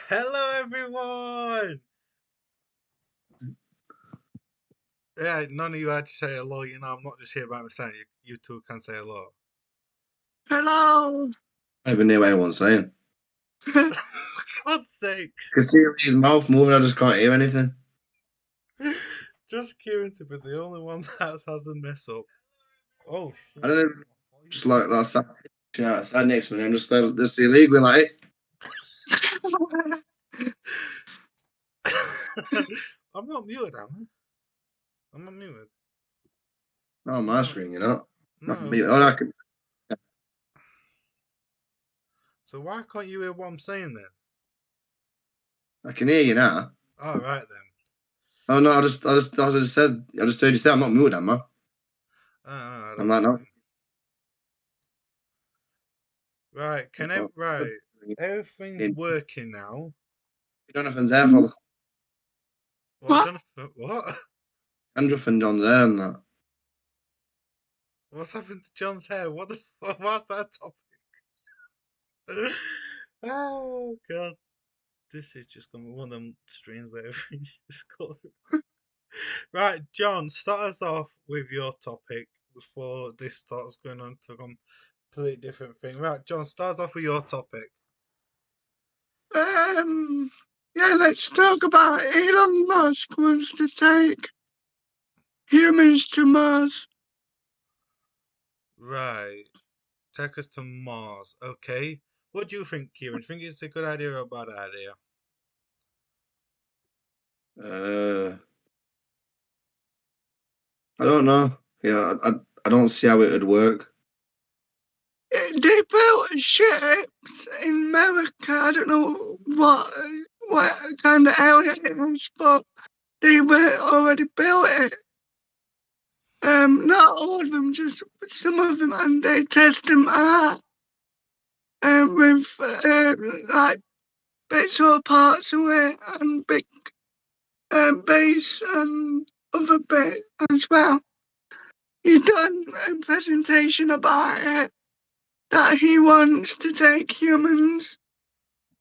Hello, everyone. Yeah, none of you had to say hello. I'm not just here by myself. You two can say hello. Hello. I don't even know what anyone's saying. For God's sake. I can see his mouth moving, I just can't hear anything. Just Kieran to be the only one that has the mess up. Oh, shit. I don't know, just like that. Yeah, sat next to me and just illegal like it. I'm not muted, am I? I'm not muted. No, my screen, you know. No. I can. So why can't you hear what I'm saying then? I can hear you now. All right then. Oh no, I just heard you say I'm not muted, am I? I'm not now. Right, right. Everything's working now. Jonathan's there for the. What? Jonathan, what? Jonathan John's there and that. What's happened to John's hair? What the fuck? What's that topic? Oh god. This is just gonna be one of them streams where everything just goes. Right, John, start us off with your topic before this starts going on to a completely different thing. Right, John, start us off with your topic. Yeah, let's talk about Elon Musk wants to take humans to Mars. Right. Take us to Mars. Okay. What do you think, Kieran? Do you think it's a good idea or a bad idea? I don't know. Yeah, I don't see how it would work. They built ships in America. I don't know what kind of area it is, but they were already built it. Not all of them, just some of them, and they test them out with like bits or parts of it and big base and other bit as well. He done a presentation about it, that he wants to take humans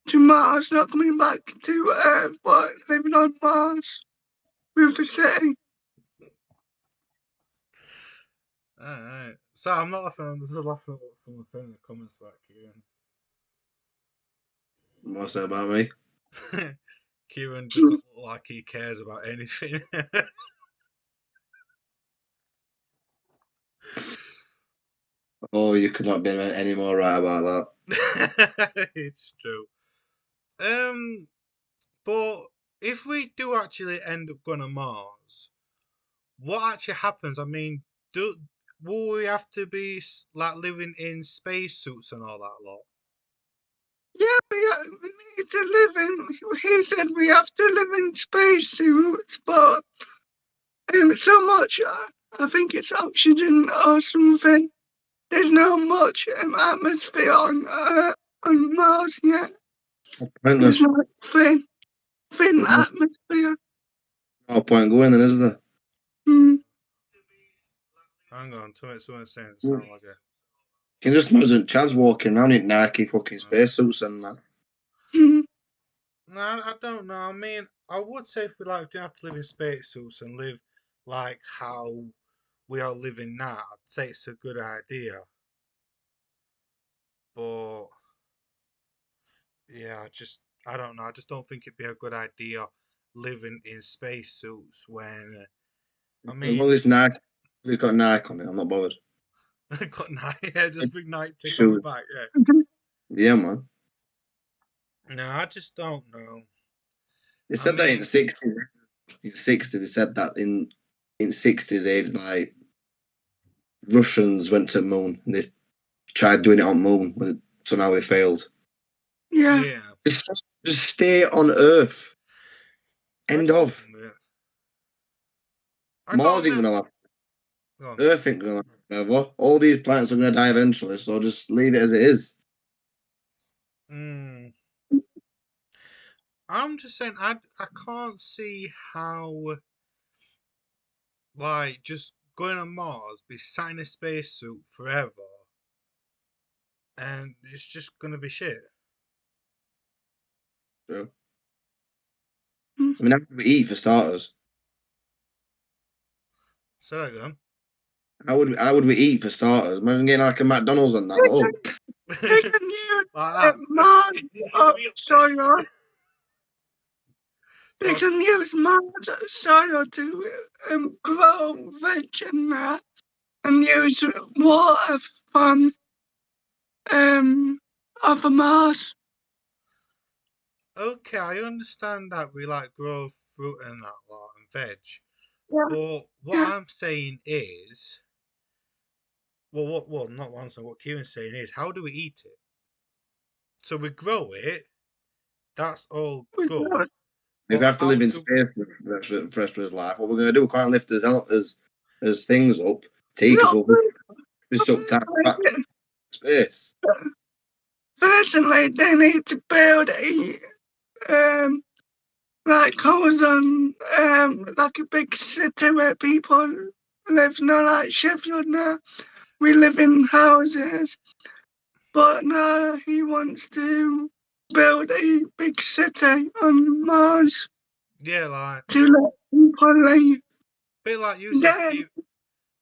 to Mars, not coming back to Earth, but living on Mars with the city. Alright. So I'm not laughing, I'm just laughing at what someone's saying in the comments about Kieran. What's that about me? Kieran doesn't look like he cares about anything. Oh, you could not be any more right about that. It's true. But if we do actually end up going to Mars, what actually happens? I mean, will we have to be like living in spacesuits and all that lot? Yeah, we need to live in. He said we have to live in spacesuits, but so much. I think it's oxygen or something. There's not much atmosphere on Mars yet. There's like thin atmosphere. No point going then, is there? Hang on, someone's saying sound like a. Can you just imagine Chaz walking around in Nike fucking spacesuits and that? No, I don't know. I mean, I would say if we do have to live in spacesuits and live like how we are living now, I'd say it's a good idea. But yeah, I don't know. I just don't think it'd be a good idea living in spacesuits when. I mean, as long as it's Nike, we've got Nike on it. I'm not bothered. got Nike, yeah, just big Nike tick on the back, yeah. Yeah, man. No, I just don't know. They said that in the 60s. In the 60s, they said that in the 60s, they'd like Russians went to the moon and they tried doing it on the moon, but somehow they failed. Yeah. Just stay on Earth. End of. Mars ain't gonna last. Earth ain't gonna last forever. All these planets are gonna die eventually, so just leave it as it is. I'm just saying, I can't see how, like, just going on Mars, be sat in a spacesuit forever, and it's just gonna be shit. True. Mm. I mean, how would we eat for starters? Say that again. How would we eat for starters? Imagine getting like a McDonald's and that. Oh, They can use Like Mars or that. soil. They So- can use Mars soil to grow veg and that, and use water from other Mars. Okay, I understand that we like grow fruit and that lot and veg, Yeah. but what Yeah. I'm saying is, not what I'm saying. What Kieran's saying is, how do we eat it? So we grow it. That's all We good. grow it. if we have to live in space for the rest of his life, what we're going to do? We can't lift as things up. Take us will be sucked out back to space. Personally, they need to build a like ozone, like a big city where people live, not like Sheffield now. We live in houses, but now he wants to build a big city on Mars Yeah, like to let people live. bit like you said. Then,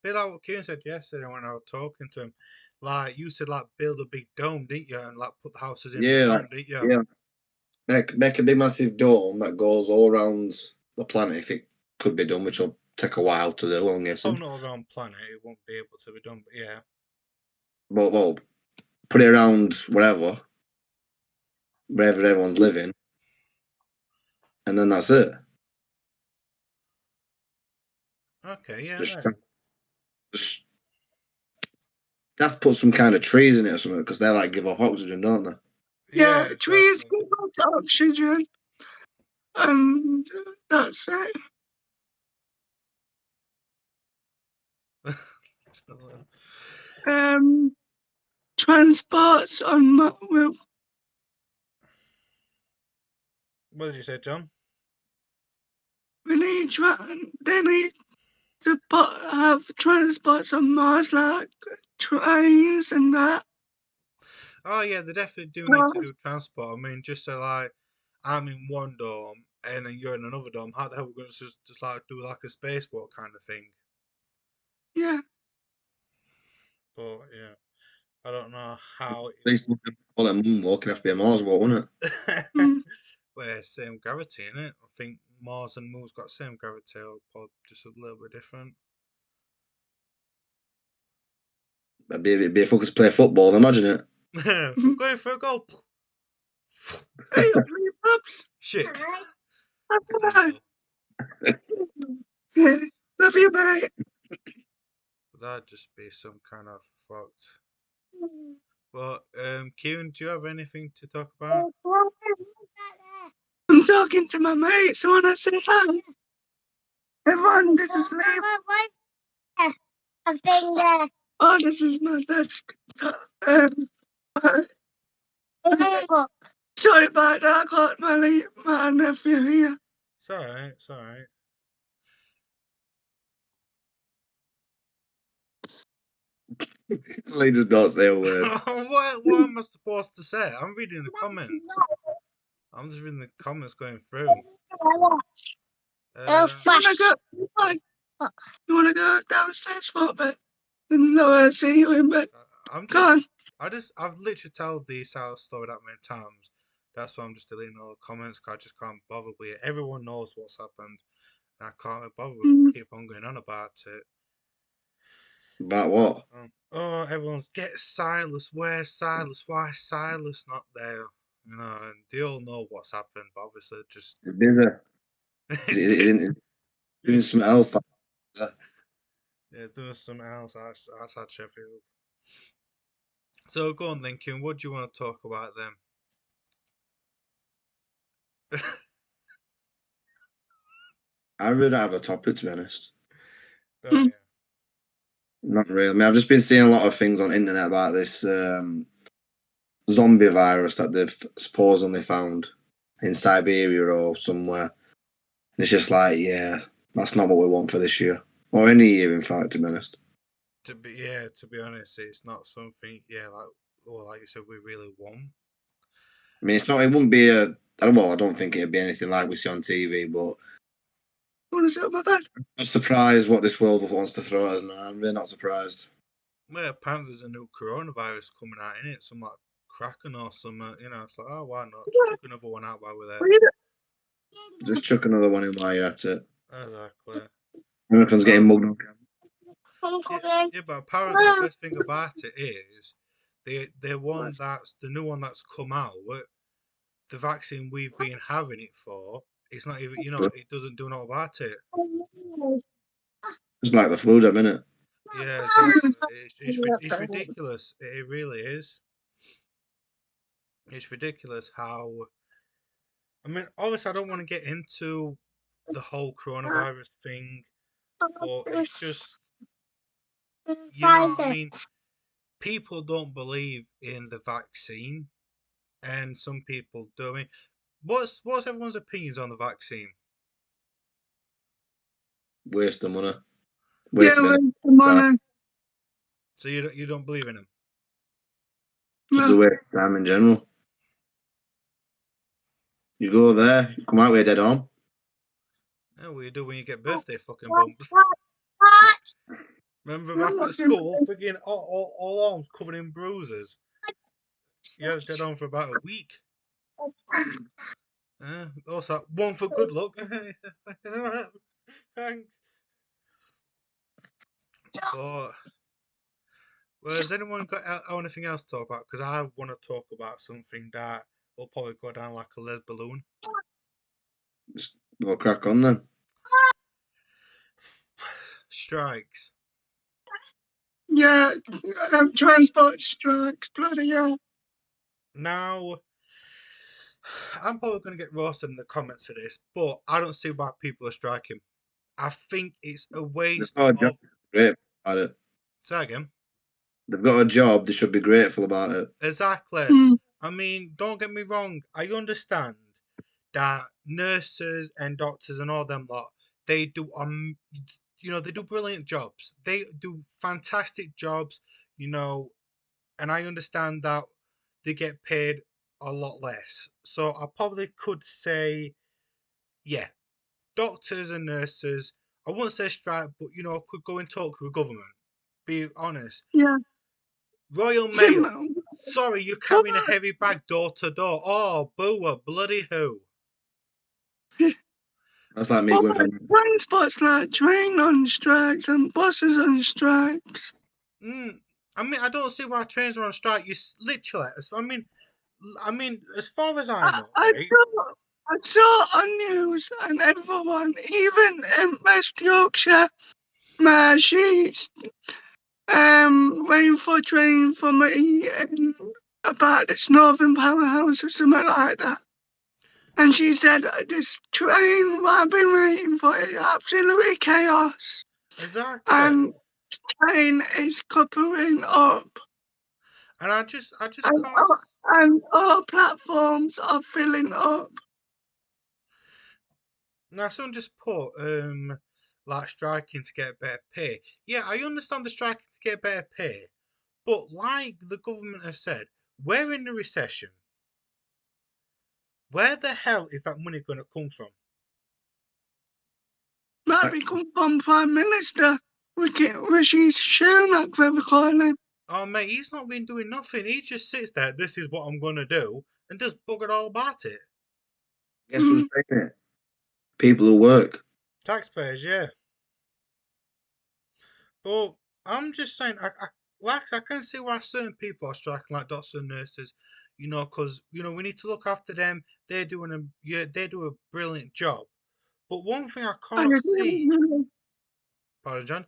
Bit like what Kieran said yesterday when I was talking to him. Like you said, like build a big dome, didn't you? And like put the houses in the Yeah, dome, didn't you? yeah. Make a big massive dome that goes all around the planet if it could be done, which will take a while to do, I'm Oh, guessing. not around planet. It won't be able to be done, but yeah. But well, put it around wherever everyone's living, and then that's it. Okay, yeah. Just have to put some kind of trees in it or something because they like give off oxygen, don't they? yeah, exactly. trees give us oxygen, and that's it. Transports on well, What did you say, John? they need to have transports on Mars like trains and that. Oh yeah, they definitely do need to do transport. I mean, just so like I'm in one dome and then you're in another dome. How the hell are we going to just like do like a spacewalk kind of thing? Yeah. But yeah, I don't know how. At least we can call it a moonwalk. It'd have to be a Mars walk, wouldn't it? Well, yeah, same gravity in it. I think Mars and Moon's got same gravity, or just a little bit different. It'd be a focus to play football. Imagine it. I'm going for a goal. Hey, Pops. Shit. Yeah, love you, mate. That'd just be some kind of fucked. But Kieran, do you have anything to talk about? I'm talking to my mates. I want to say hi. Everyone, this is Liam. Oh, this is my desk. Sorry about that. I got my nephew here. It's alright, it's alright. They just don't say a word. what am I supposed to say? I'm reading the comments. I'm just reading the comments going through. You wanna go downstairs for a bit? No, I'll see you in bed. Go on. I've literally told the South story that many times. That's why I'm just deleting all the comments, because I just can't bother with it. Everyone knows what's happened. And I can't bother with keep on going on about it. About what? Oh, everyone's get Silas. Where's Silas? Why is Silas not there? You know, and they all know what's happened, but obviously just He's doing something else. Yeah, doing something else outside Sheffield. So go on then, Kim. What do you want to talk about then? I really don't have a topic, to be honest. Oh, yeah. Not really. I mean, I've just been seeing a lot of things on the internet about this zombie virus that they've supposedly found in Siberia or somewhere. And it's just like, yeah, that's not what we want for this year. Or any year, in fact, to be honest. To be honest, it's not something, like you said, we really want. I mean, it wouldn't be I don't think it'd be anything like we see on TV, but What is it about that? I'm not surprised what this world wants to throw at us now. I'm really not surprised. Well, apparently there's a new coronavirus coming out in it, some like Kraken or something. You know, it's like, oh, why not? Just chuck another one out while we're there. Just chuck another one in while you're at it. Exactly. Everyone's getting mugged on camera. Yeah, but apparently the best thing about it is the new one that's come out. The vaccine we've been having it for, it's not even, it doesn't do nothing about it. It's like the flu jab, innit? Yeah, exactly. It's ridiculous. It really is. It's ridiculous how. I mean, obviously, I don't want to get into the whole coronavirus thing, but it's just, you know what I mean? People don't believe in the vaccine, and some people do. I mean, what's everyone's opinions on the vaccine? Waste of money. Waste of money. So you don't believe in them? Just a waste of time in general. You go there, you come out with a dead arm. Yeah, what you do when you get birthday fucking bumps. Remember back at school, freaking all arms covered in bruises. You had a dead arm for about a week. Also, one for good luck. Thanks. But, well, has anyone got anything else to talk about? Because I want to talk about something that will probably go down like a lead balloon. Just go crack on then. Strikes. Yeah, transport strikes, bloody hell. Now, I'm probably going to get roasted in the comments for this, but I don't see why people are striking. I think it's a waste of... Great about it. Say again. They've got a job, they should be grateful about it. Exactly. I mean, don't get me wrong. I understand that nurses and doctors and all them lot, they do they do brilliant jobs. They do fantastic jobs, and I understand that they get paid a lot less. So I probably could say, yeah, doctors and nurses, I wouldn't say strike, but could go and talk to the government. Be honest. Yeah. Royal Mail. Sorry, you're carrying a heavy bag door to door. Oh, boo, a bloody who. That's like me going from... Transport's like train on strikes and buses on strikes. I mean, I don't see why trains are on strike. You literally, I mean, as far as I know, I saw on news and everyone, even in West Yorkshire, where she's waiting for a train for me about this Northern Powerhouse or something like that. And she said, this train I've been waiting for is absolutely chaos. Exactly. And the train is coupling up. And I just can't... And all platforms are filling up. Now, someone just put, like, striking to get better pay. Yeah, I understand the striking to get better pay. But like the government has said, we're in a recession. Where the hell is that money going to come from? Might be come from Prime Minister Rishi Sunak, whatever call him. Oh, mate, he's not been doing nothing. He just sits there, this is what I'm going to do, and just buggered all about it. Guess who's paying it? People who work. Taxpayers, yeah. But I'm just saying, I can see why certain people are striking, like doctors and nurses, because, we need to look after them. They do a brilliant job. But one thing I can't see... Pardon, John?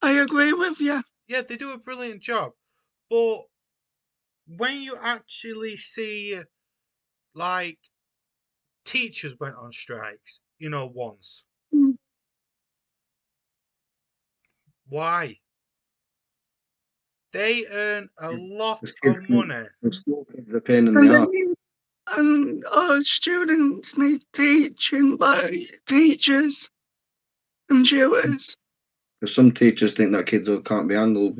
I agree with you. Yeah, they do a brilliant job. But when you actually see, like, teachers went on strikes, once. Why? They earn a lot of money. The pain in the arse. And our students need teaching by teachers and tutors. Because some teachers think that kids can't be handled.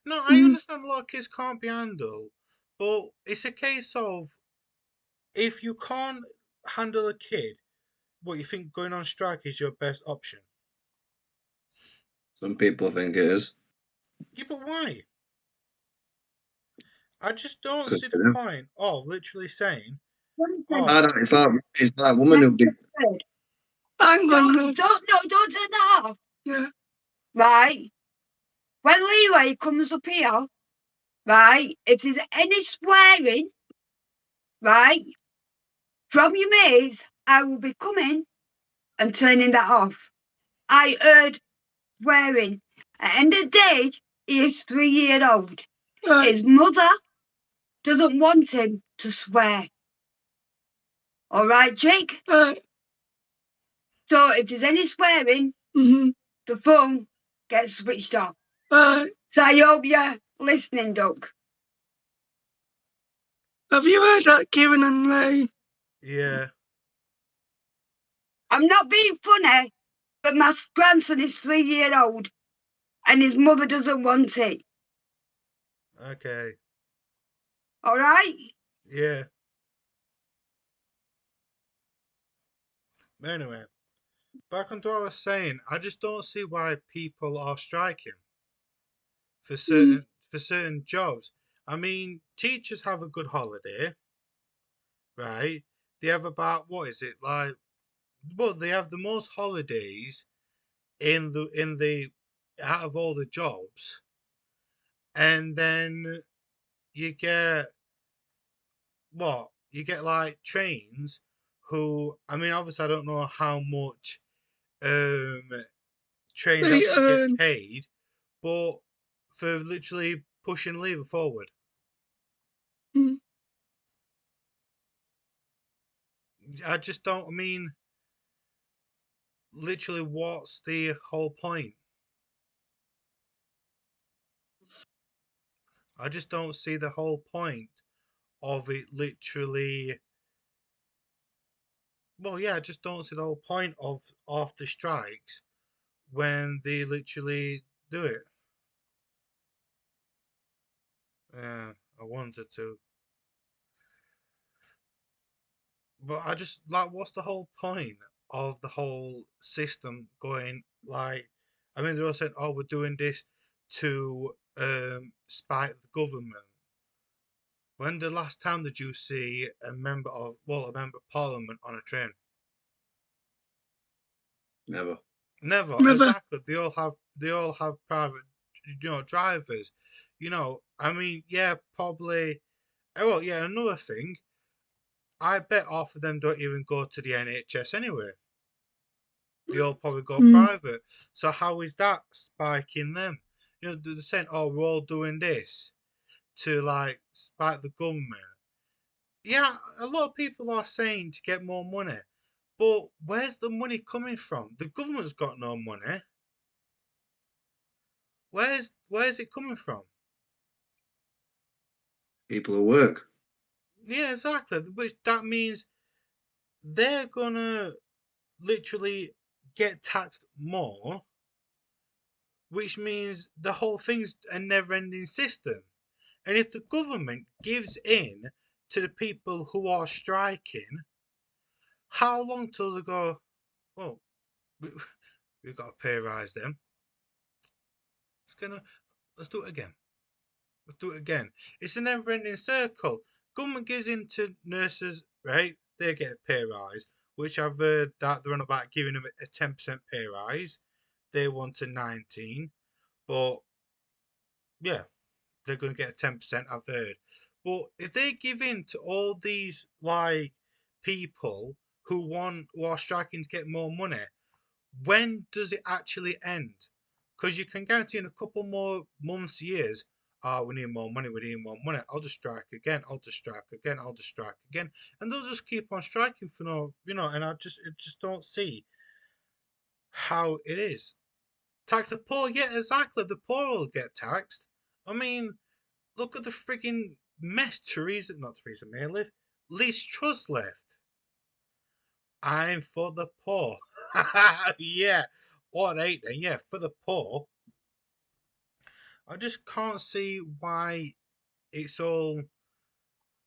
No, I understand a lot of kids can't be handled, But it's a case of if you can't handle a kid, what you think going on strike is your best option? Some people think it is. Yeah, but why? I just don't Because see the point of literally saying, I don't, it's like women who do. Hang on. Don't turn that off. Yeah. Right. When Leeway comes up here, right, if there's any swearing, right, from your mates, I will be coming and turning that off. I heard swearing. At the end of the day, he is 3 years old. Right. His mother doesn't want him to swear. All right, Jake? Right. So if there's any swearing, Mm-hmm. the phone gets switched off. Right. So I hope you're listening, Doug. Have you heard that, Kieran and Ray? yeah, I'm not being funny, but my grandson is 3 years old and his mother doesn't want it. okay, All right? yeah. Anyway, back on to what I was saying, I just don't see why people are striking for certain jobs. I mean, teachers have a good holiday, right? They have about what is it like? Well, they have the most holidays in the out of all the jobs, and then you get what you get like trains who I mean obviously I don't know how much trains They actually earn. get paid, but for literally pushing lever forward. Mm. I just don't I mean literally what's the whole point? I just don't see the whole point of it literally. Well, yeah, I just don't see the whole point of the strikes when they literally do it. Yeah, I wanted to, but I just like, what's the whole point of the whole system going like? I mean, they're all saying, "Oh, we're doing this to spite the government." When the last time did you see a member of parliament on a train? Never. Never, Never. exactly. They all have private, drivers. I mean, yeah, probably. Oh, well, yeah. Another thing, I bet half of them don't even go to the NHS anyway. They all probably go private. So how is that spiking them? They're saying, "Oh, we're all doing this to like spike the government." Yeah, a lot of people are saying to get more money, but where's the money coming from? The government's got no money. Where's it coming from? People who work. Yeah, exactly. Which that means they're gonna literally get taxed more, which means the whole thing's a never-ending system. And if the government gives in to the people who are striking, how long till they go, well, we've got to pay rise them. Let's do it again. Let's do it again. It's a never-ending circle. Government gives in to nurses, right? They get a pay rise, which I've heard that they're on about giving them a 10% pay rise. They want a 19, but yeah, they're going to get a 10%. I've heard. But if they give in to all these like people who are striking to get more money, when does it actually end? Because you can guarantee in a couple more months, years, we need more money, we need more money. I'll just strike again, I'll just strike again, I'll just strike again. And they'll just keep on striking for and I just don't see how it is. Tax the poor, yeah, exactly. The poor will get taxed. I mean, look at the frigging mess not Theresa May left. Liz Truss left. I'm for the poor. Yeah. What ain't then? Yeah, for the poor. I just can't see why it's all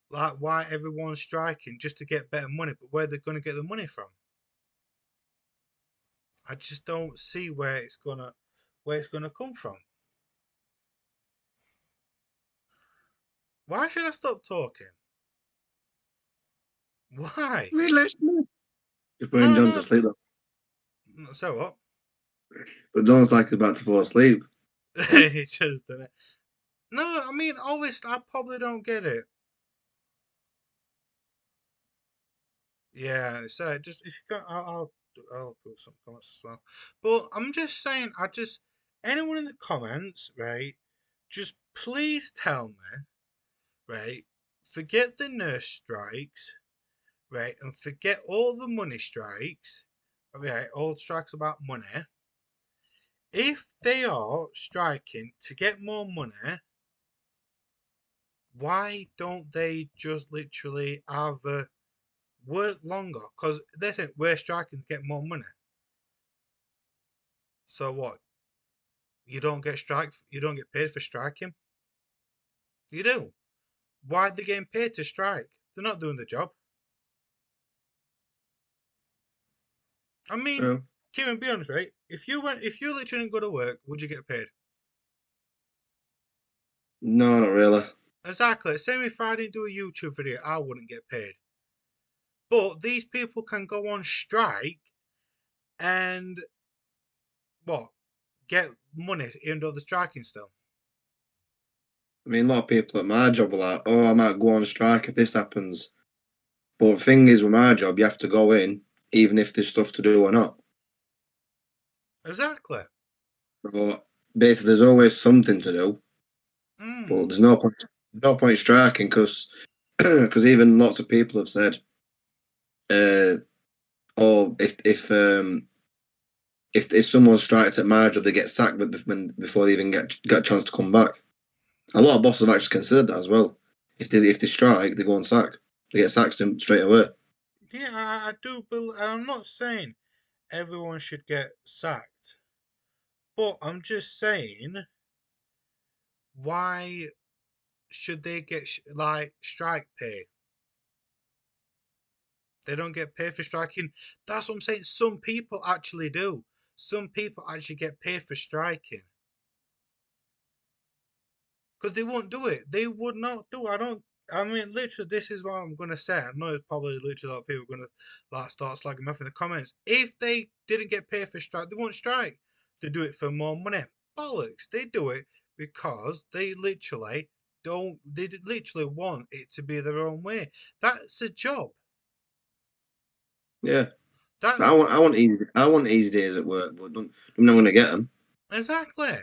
Like, why everyone's striking just to get better money, but where they're going to get the money from? I just don't see where it's gonna come from. Why should I stop talking? Why? Relax. You're putting John to sleep, though. So what? But John's like about to fall asleep. He just done it. No, I mean, obviously, I probably don't get it. Yeah, so just if you can, I'll put some comments as well. But I'm just saying, anyone in the comments, right? Just please tell me, right? Forget the nurse strikes, right, and forget all the money strikes, right? All strikes about money. If they are striking to get more money, why don't they just literally either work longer? Because they think we're striking to get more money. So what? You don't get paid for striking? You do. Why are they getting paid to strike? They're not doing the job. I mean, Yeah. Kieran, be honest, right? If you literally didn't go to work, would you get paid? No, not really. Exactly. Same if I didn't do a YouTube video, I wouldn't get paid. But these people can go on strike and what? Get money even though they're striking still. I mean, a lot of people at my job are like, oh, I might go on strike if this happens. But the thing is, with my job, you have to go in, even if there's stuff to do or not. Exactly. But basically, there's always something to do. But there's no point striking because even lots of people have said, oh, if someone strikes at my job, they get sacked before they even get a chance to come back. A lot of bosses have actually considered that as well. If they strike, they go on sack. They get sacked straight away. Yeah, I do believe. I'm not saying everyone should get sacked, but I'm just saying, why should they get like strike pay? They don't get paid for striking. That's what I'm saying. Some people actually do. Some people actually get paid for striking. Because they won't do it. They would not do it. I mean, literally, this is what I'm going to say. I know it's probably literally a lot of people going to like start slagging me off in the comments. If they didn't get paid for strike, they won't strike. They do it for more money. Bollocks. They do it because they literally want it to be their own way. That's a job. Yeah. I want easy days at work, but I'm not going to get them. Exactly.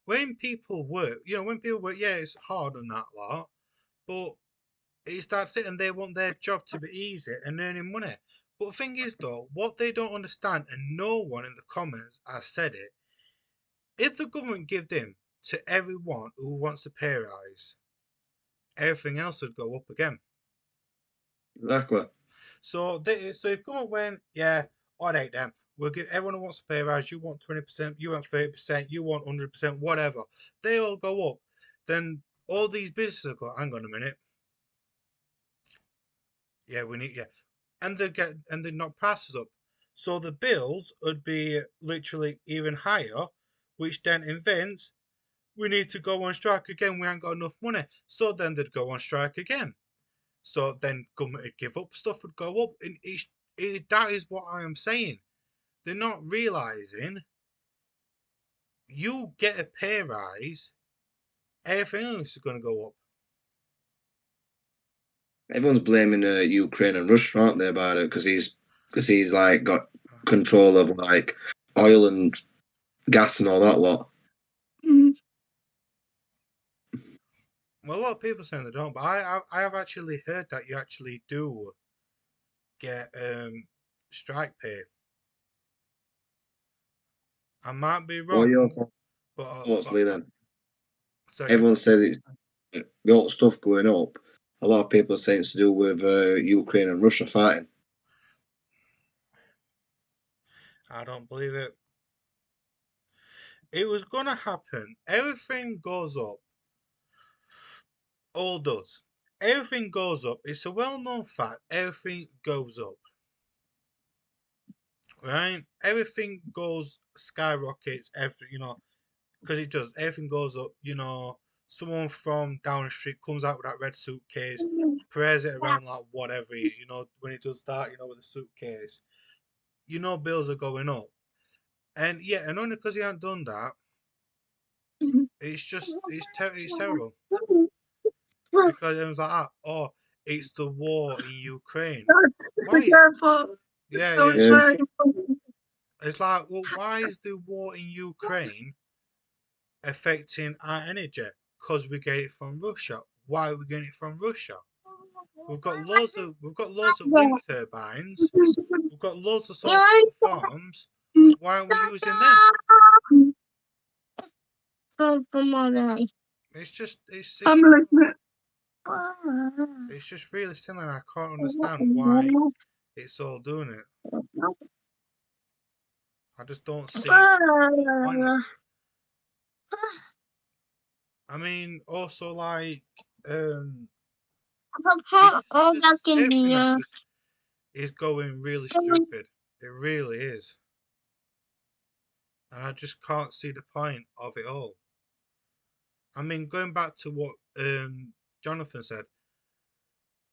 When people work, yeah, it's hard on that lot, but it's that's it, and they want their job to be easy and earning money. But the thing is, though, what they don't understand, and no one in the comments has said it, if the government give them to everyone who wants a pay rise, everything else would go up again. Exactly. So if government went, yeah, all right then, we'll give everyone who wants a pay rise, you want 20%, you want 30%, you want 100%, whatever, they all go up, then all these businesses go, hang on a minute. Yeah, we need, yeah. And they knock prices up. So the bills would be literally even higher, which then invents we need to go on strike again, we ain't got enough money. So then they'd go on strike again. So then government would give up, stuff would go up. And that is what I am saying. They're not realising you get a pay rise, everything else is going to go up. Everyone's blaming Ukraine and Russia, aren't they, about it? Because he's like got control of like oil and gas and all that lot. Mm. Well, a lot of people saying they don't, but I have actually heard that you actually do get strike pay. I might be wrong, but Lee, then so everyone says it's got stuff going up. A lot of people are saying it's to do with Ukraine and Russia fighting. I don't believe it. It was gonna happen. Everything goes up. All does. everything goes up. It's a well-known fact. Everything goes up. Right? Everything skyrockets. Because it does. Everything goes up. Someone from down the street comes out with that red suitcase, prays it around like whatever. When he does that, with the suitcase, bills are going up. And only because he hasn't done that, it's terrible. Because it was like, it's the war in Ukraine. Why? Yeah. It's like, well, why is the war in Ukraine affecting our energy? Because we get it from Russia. Why are we getting it from Russia? We've got loads of wind turbines. We've got loads of solar farms. Why aren't we using them? It's just it's really silly. I can't understand why it's all doing it. I just don't see the point of it. I mean, also like everything is going really stupid. It really is, and I just can't see the point of it all. I mean, going back to what Jonathan said,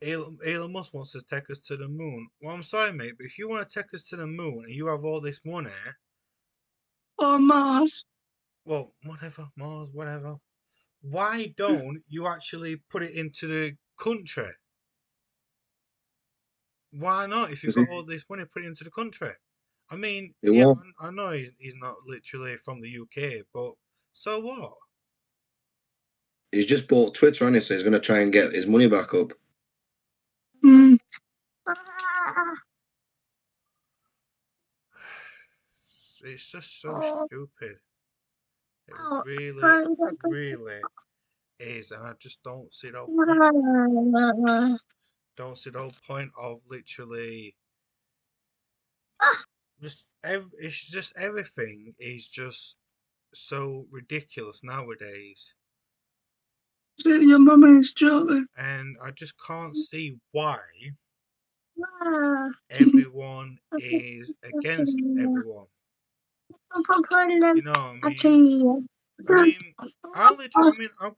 Elon Musk wants to take us to the moon. Well, I'm sorry, mate, but if you want to take us to the moon and you have all this money, or Mars. Well, whatever, Mars, whatever. Why don't you actually put it into the country? Why not? If you've got all this money, put it into the country. I mean, I know he's not literally from the UK, but so what? He's just bought Twitter, hasn't he? So he's going to try and get his money back up. It's just so stupid. It really is, and I just don't see the point. Don't see the whole point of literally. It's just everything is just so ridiculous nowadays. Your mum is joking. And I just can't see why everyone is against everyone. You know what I mean? I'll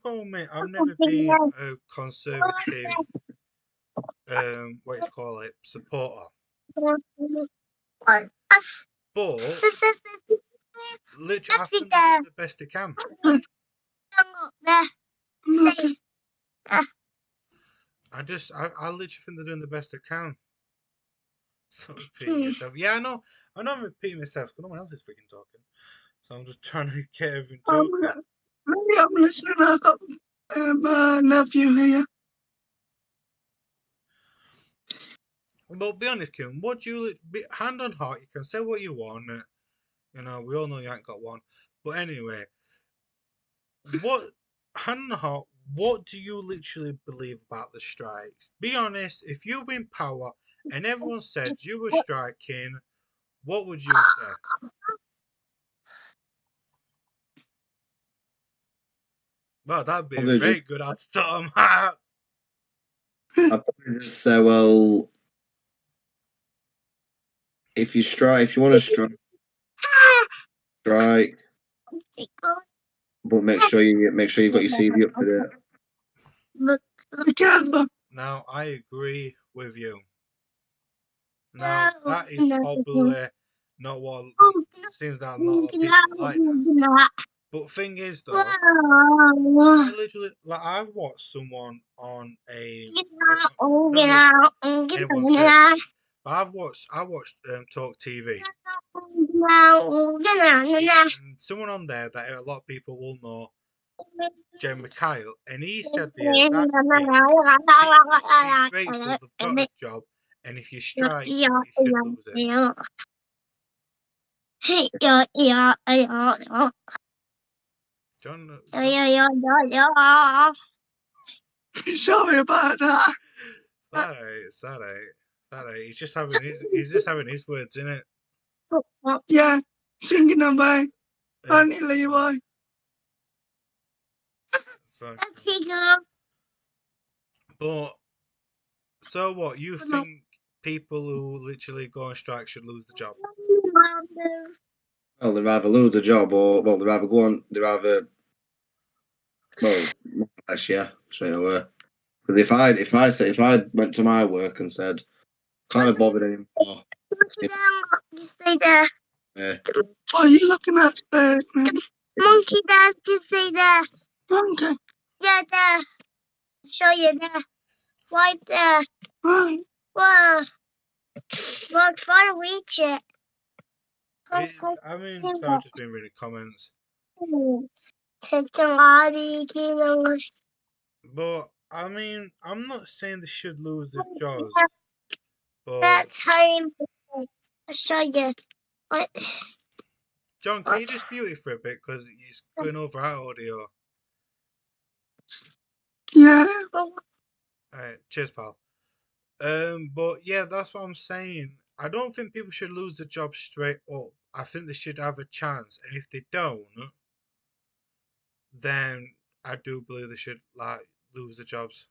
go admit, I've never been a conservative, supporter. But literally, I think they're doing the best they can. I literally think they're doing the best they can. So repeating yourself. Yeah, I know I'm repeating myself because no one else is freaking talking. So I'm just trying to get everything talking. Maybe I'm listening. I've got my nephew here. But be honest, Kim, what do you hand on heart? You can say what you want. We all know you ain't got one. But anyway, hand on heart, what do you literally believe about the strikes? Be honest. If you were in power and everyone said you were striking, what would you say? Well, that'd be a very good answer, Tom. I'd probably just say, well, if you want to strike, but make sure you've got your CV up to date. Now, I agree with you. Now, that is probably not what seems that a lot of people like that. But thing is, though, I've watched someone on I watched Talk TV. And someone on there that a lot of people will know, Jen Mikhail, and he said the exact thing. He's grateful they've got a job, and if you strike, you should lose it. John, sorry about that. It's alright. He's just having his words in it. Yeah, singing away. Auntie Levi. But so what? You think people who literally go on strike should lose the job? Well, they'd rather lose the job or they'd rather go on. They'd rather yeah, straight away. Because if I went to my work and said can't be bothered anymore, Just stay there. yeah, What are you looking at there, man? Monkey there, just stay there. Monkey? Yeah, there. Show you there. Right there. Right. Wow. Well, try to reach it. I mean, sorry, just been reading comments. But I mean, I'm not saying they should lose the jobs, but That's how I'll show you. What? John, can you just mute it for a bit because it's going over our audio? Yeah. Alright, cheers, pal. But yeah, that's what I'm saying. I don't think people should lose the job straight up. I think they should have a chance, and if they don't, then I do believe they should lose the jobs.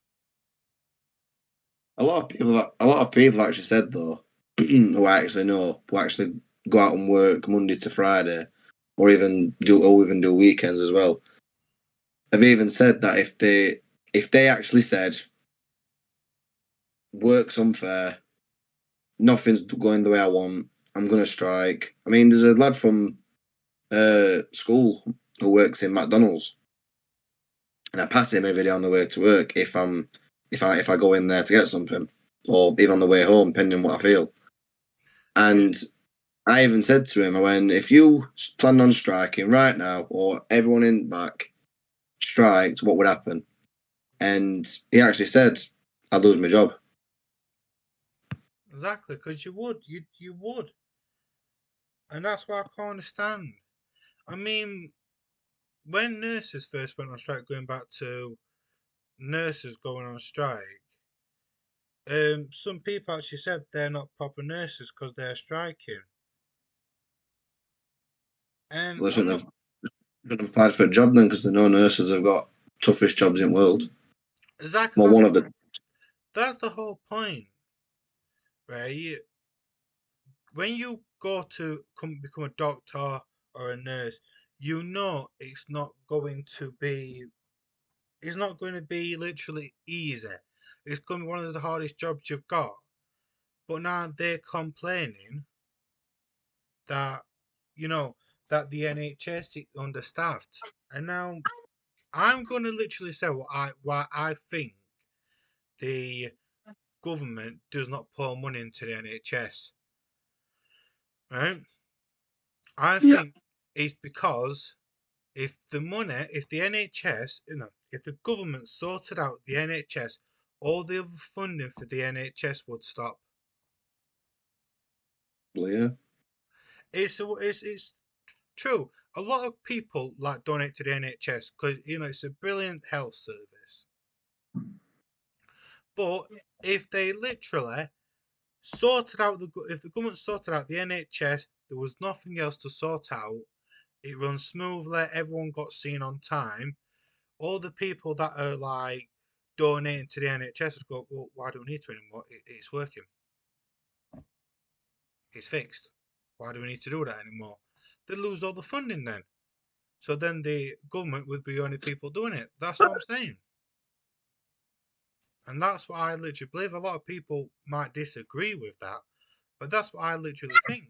a lot of people actually said though, who I actually know, who actually go out and work Monday to Friday, or even do weekends as well, have even said that if they actually said work's unfair, nothing's going the way I want, I'm gonna strike. I mean, there's a lad from school who works in McDonald's, and I pass him every day on the way to work if I go in there to get something, or even on the way home, depending on what I feel. And I even said to him, I went, if you planned on striking right now, or everyone in back striked, what would happen? And he actually said, I'd lose my job. Exactly, because you would. You would. And that's what I can't understand. I mean, when nurses first went on strike, going back to nurses going on strike, some people actually said they're not proper nurses because they're striking. And Well, they shouldn't have applied for a job then, because the no nurses have got toughest jobs in the world. exactly, Well, one of the that's the whole point, right? When you go to become a doctor or a nurse, you know it's not going to be literally easy. It's going to be one of the hardest jobs you've got. But now they're complaining that that the NHS is understaffed. And now I'm going to literally say why I think the government does not pour money into the NHS. Right? I think it's because if the NHS, if the government sorted out the NHS, all the other funding for the NHS would stop. yeah. It's true. A lot of people donate to the NHS because it's a brilliant health service. But if they literally if the government sorted out the NHS, there was nothing else to sort out. It runs smoothly. Everyone got seen on time. All the people that are donating to the NHS would go, well, why do we need to anymore? It's working. It's fixed. Why do we need to do that anymore? They lose all the funding then. So then the government would be the only people doing it. That's what I'm saying. And that's what I literally believe. A lot of people might disagree with that, but that's what I literally think.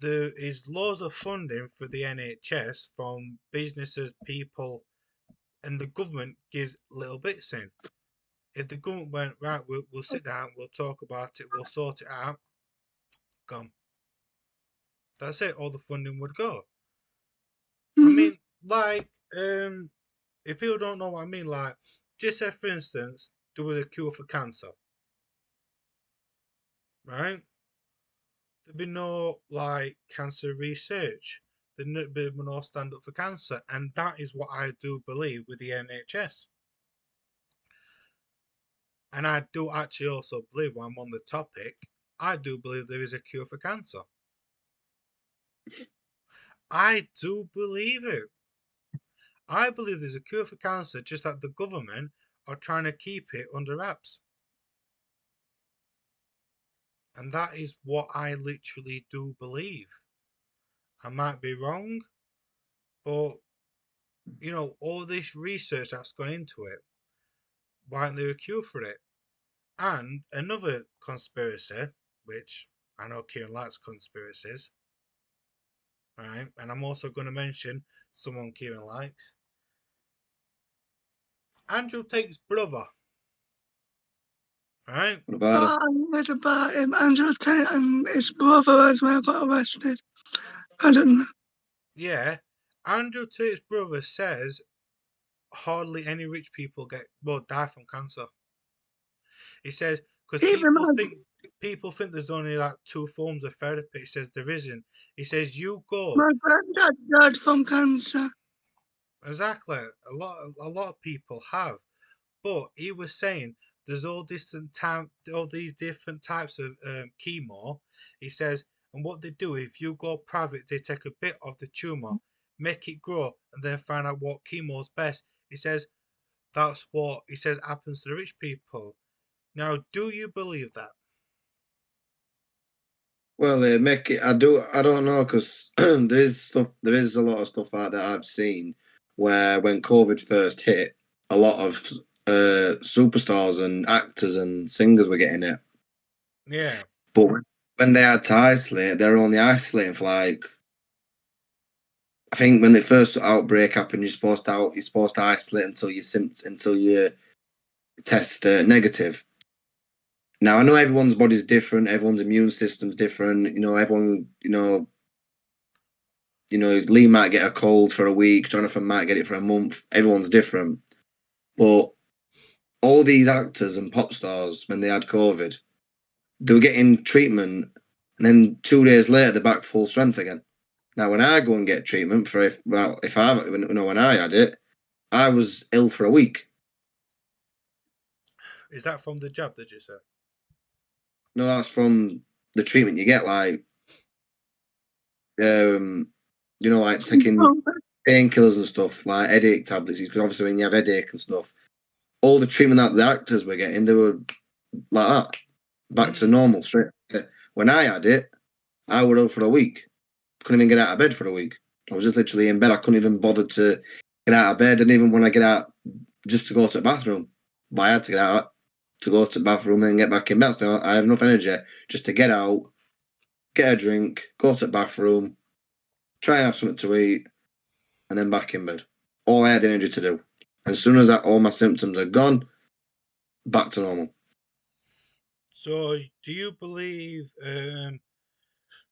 There is loads of funding for the NHS from businesses, people, and the government gives little bits in. If the government went, right, we'll sit down, we'll talk about it, we'll sort it out, gone. That's it, all the funding would go. I mean, if people don't know what I mean, just say, for instance, there was a cure for cancer, right? There'd be no, cancer research. There'd be no stand up for cancer. And that is what I do believe with the NHS. And I do actually also believe, while I'm on the topic, I do believe there is a cure for cancer. I do believe it. I believe there's a cure for cancer, just that the government are trying to keep it under wraps. And that is what I literally do believe. I might be wrong, but you know, all this research that's gone into it, why aren't there a cure for it? And another conspiracy, which I know Kieran likes conspiracies, right? And I'm also going to mention someone Kieran likes. Andrew Tate's brother, right? What about it? I read about him. Andrew Tate and his brother as well got arrested. I don't know. Yeah, Andrew Tate's brother says hardly any rich people die from cancer. He says because people think there's only like 2 forms of therapy. He says there isn't. He says you go. My granddad died from cancer. Exactly. A lot of people have, but he was saying there's all these different types of chemo. He says, and what they do if you go private, they take a bit of the tumor, make it grow, and then find out what chemo is best. He says that's what he says happens to the rich people. Now, do you believe that? Well, make it. I don't know because there is a lot of stuff out that I've seen where when COVID first hit, a lot of superstars and actors and singers were getting it. Yeah. But when they had to isolate, they're only isolating for like. I think when the first outbreak happened, you're supposed to isolate until you test negative. Now I know everyone's body's different, everyone's immune system's different. You know, everyone. Lee might get a cold for a week. Jonathan might get it for a month. Everyone's different. But all these actors and pop stars, when they had COVID, they were getting treatment, and then 2 days later they're back full strength again. Now, when I go and get treatment when I had it, I was ill for a week. Is that from the jab? Did you say? No, that's from the treatment you get, like, like taking painkillers and stuff, like headache tablets. Because obviously, when you have headache and stuff, all the treatment that the actors were getting, they were like that, back to normal straight. When I had it, I was ill for a week. Couldn't even get out of bed for a week. I was just literally in bed. I couldn't even bother to get out of bed, and even when I get out, just to go to the bathroom, but I had to get out to go to the bathroom and get back in bed. So I had enough energy just to get out, get a drink, go to the bathroom, try and have something to eat, and then back in bed. All I had the energy to do. And as soon as all my symptoms are gone, back to normal. So, do you believe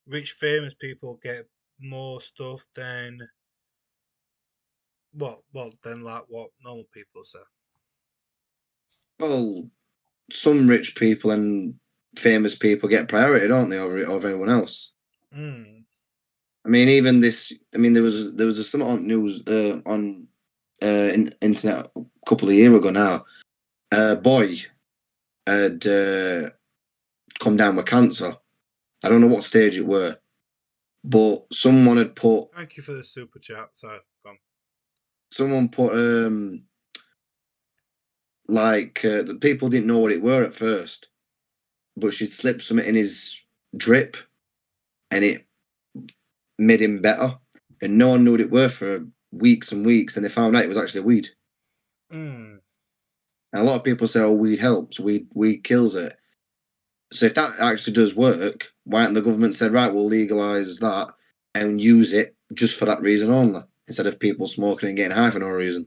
rich, famous people get more stuff than what normal people say? Well, some rich people and famous people get priority, don't they, over everyone else? Mm. I mean, even this. I mean, there was something on news on internet a couple of years ago now. A boy had come down with cancer. I don't know what stage it were, but someone had put. Thank you for the super chat. Sorry, go on. Someone put the people didn't know what it were at first, but she'd slipped something in his drip, and it made him better. And no one knew what it were for weeks and weeks, and they found out it was actually weed. Mm. And a lot of people say, "Oh, weed helps. Weed kills it." So if that actually does work, why hasn't the government said, "Right, we'll legalise that and use it just for that reason only, instead of people smoking and getting high for no reason?"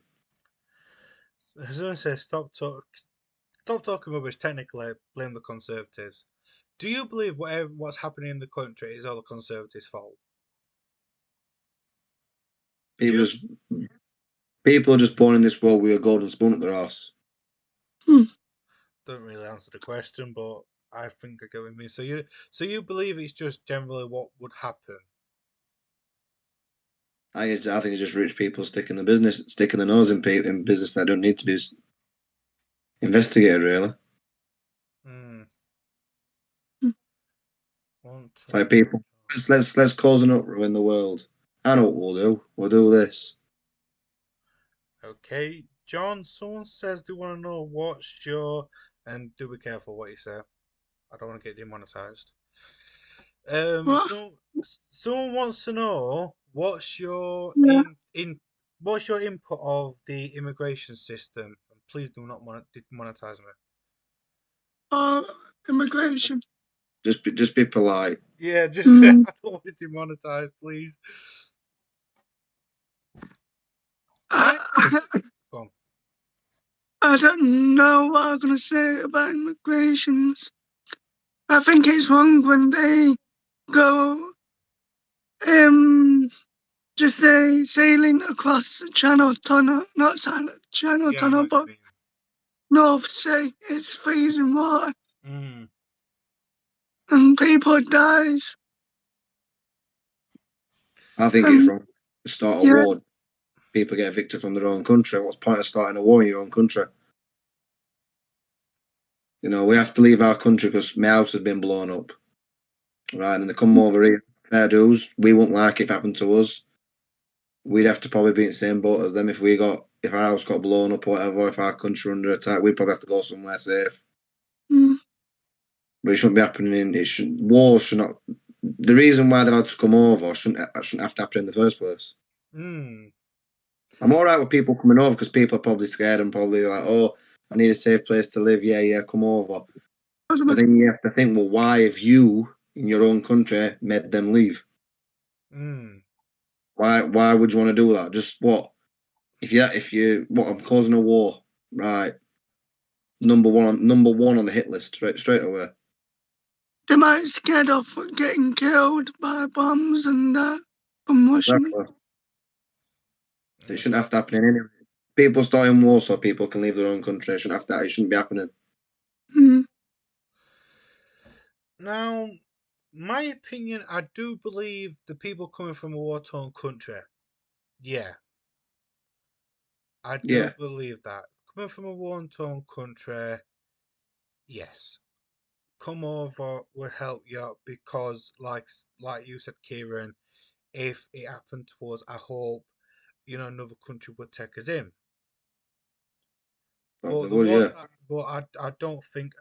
As I say, stop talking rubbish. Technically, blame the Conservatives. Do you believe what's happening in the country is all the Conservatives' fault? People are just born in this world with a golden spoon up their arse. Don't really answer the question, but I think I get what you mean. So you believe it's just generally what would happen? I think it's just rich people sticking the nose in business that don't need to be investigated, really. It's like people, let's cause an uproar in the world. I know what we'll do. We'll do this. Okay. John, someone says they want to know what's your, and do be careful what you say. I don't want to get demonetized. What? Someone wants to know what's your Yeah. what's your input of the immigration system. And please do not demonetize me. Immigration. Just be polite. Yeah, just I Mm. don't want to demonetize, please. I, Go on. I don't know what I'm gonna say about immigrations. I think it's wrong when they go just say sailing across the Channel Tunnel, not Channel Yeah, I know Tunnel, what but you mean. North Sea. It's freezing water Mm. and people dies. I think it's And wrong to start a yeah, war. People get evicted from their own country. What's the point of starting a war in your own country? You know, we have to leave our country because my house has been blown up. Right, and they come over here. Fair dues. We wouldn't like it if it happened to us. We'd have to probably be in the same boat as them if our house got blown up or whatever, if our country under attack, we'd probably have to go somewhere safe. mm, But it shouldn't be happening. War should not. The reason why they've had to come over shouldn't have to happen in the first place. Mm. I'm all right with people coming over because people are probably scared and probably like, oh, I need a safe place to live. Yeah, come over. But then you have to think, well, why have you in your own country made them leave? Mm. Why would you want to do that? Just what? If you what? I'm causing a war, right? Number one on the hit list straight away. they might be scared of getting killed by bombs and combustion. Exactly. It shouldn't have to happen anyway. People starting war so people can leave their own country. It shouldn't have to. It shouldn't be happening. Mm, Now, my opinion, I do believe the people coming from a war-torn country. Yeah, I do Yeah, believe that. Coming from a war-torn country, yes. Come over will help you because, like you said, Kieran, if it happened to us, I hope another country would take us in. they But would. Yeah, I don't think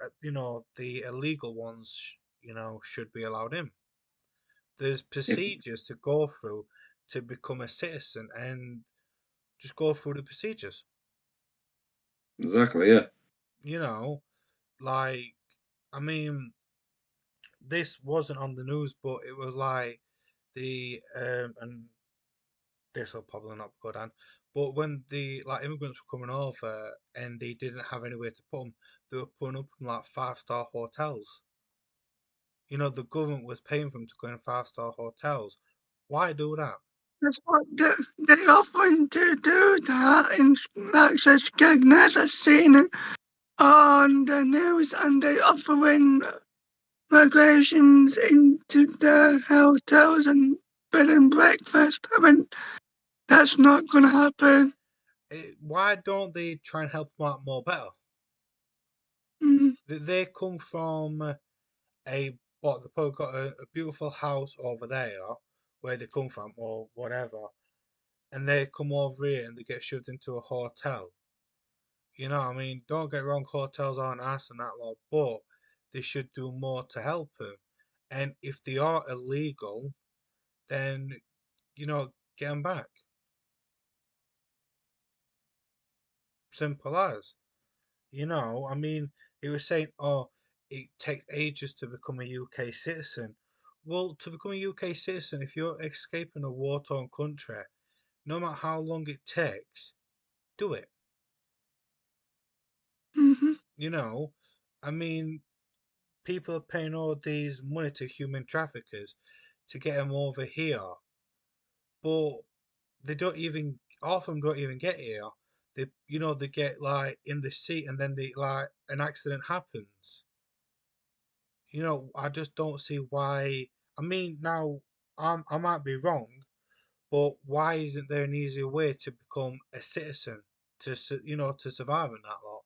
the illegal ones should be allowed in. There's if, procedures to go through to become a citizen, and just go through the procedures. exactly. Yeah, You know, like I mean, this wasn't on the news, but it was like and this will probably not go down. But when the immigrants were coming over and they didn't have anywhere to put them, they were putting up in like 5-star hotels. The government was paying for them to go in 5-star hotels. Why do that? that's what they're offering to do that in like says Skegness. I've seen it on the news, and they're offering migrations into the hotels and bed and breakfast. I mean, that's not going to happen. Why don't they try and help them out more better? Mm, They come from they've probably got a beautiful house over there where they come from or whatever, and they come over here and they get shoved into a hotel. I mean, don't get wrong, hotels aren't nice and that lot, but they should do more to help them. And if they are illegal, then get them back. Simple as. I mean, he was saying, oh, it takes ages to become a UK citizen. Well, to become a UK citizen, if you're escaping a war-torn country, no matter how long it takes, do it. mm-hmm. I mean, people are paying all these money to human traffickers to get them over here, but they don't even, half of them don't even get here. They get like in the sea and then an accident happens. I just don't see why. I mean, now I might be wrong, but why isn't there an easier way to become a citizen to survive in that lot?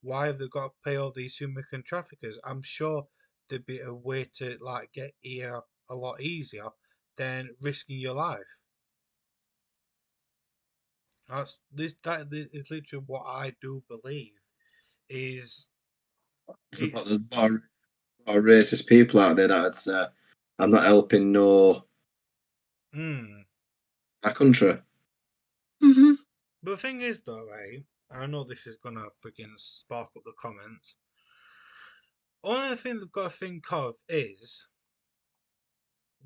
Why have they got to pay all these human traffickers? I'm sure there'd be a way to get here a lot easier than risking your life. That is literally what I do believe. Is There's it's a lot of racist people out there that say, I'm not helping my country. Mm-hmm. But the thing is, though, right? I know this is gonna freaking spark up the comments. Only thing they've got to think of is,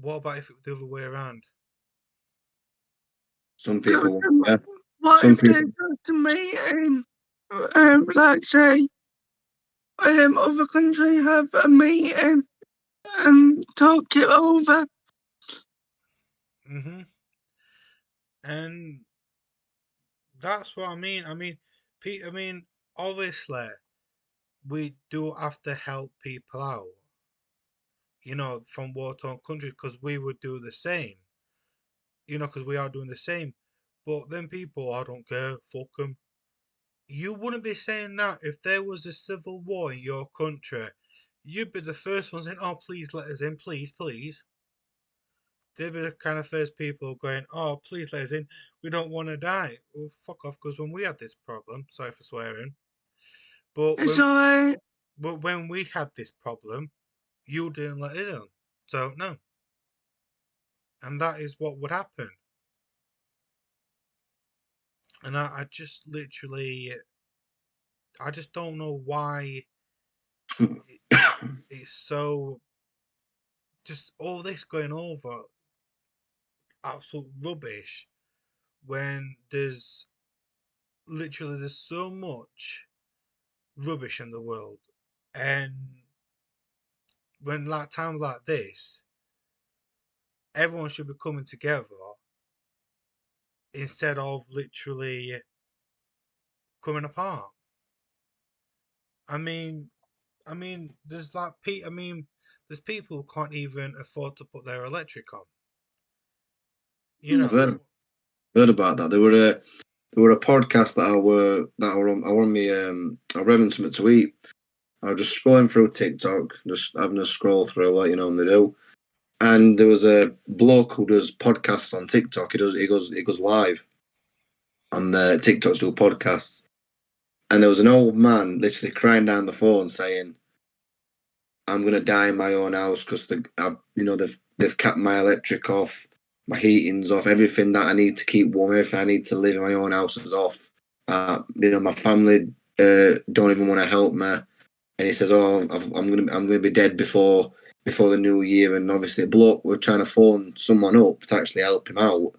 what about if it was the other way around? Some people, yeah. What Some if they people, go to meeting, like say, other country have a meeting and talk it over? And that's what I mean. I mean, obviously, we do have to help people out. From war-torn countries, because we would do the same. Because we are doing the same. But then people, I don't care, fuck them. You wouldn't be saying that if there was a civil war in your country. You'd be the first one saying, "Oh, please let us in, please, please." They'd be the kind of first people going, "Oh, please let us in. We don't want to die." Well, fuck off, because when we had this problem, sorry for swearing, but It's when alright. but when we had this problem, you didn't let us in. So no, and that is what would happen. And I just literally, I just don't know why it's so. Just all this going over absolute rubbish when there's so much rubbish in the world, and when like times like this, everyone should be coming together instead of literally coming apart. I mean, there's there's people who can't even afford to put their electric on. I've heard about that. There were a podcast that I on me I was having something to eat. I was just scrolling through TikTok, just having a scroll through like you normally do. And there was a bloke who does podcasts on TikTok. He goes live on the TikToks, do podcasts. And there was an old man literally crying down the phone saying, "I'm gonna die in my own house because they've capped my electric off, my heating's off, everything that I need to keep warm, everything I need to live in my own house is off. My family don't even want to help me." And he says, "Oh, I'm gonna be dead before the new year." And obviously, a bloke we're trying to phone someone up to actually help him out.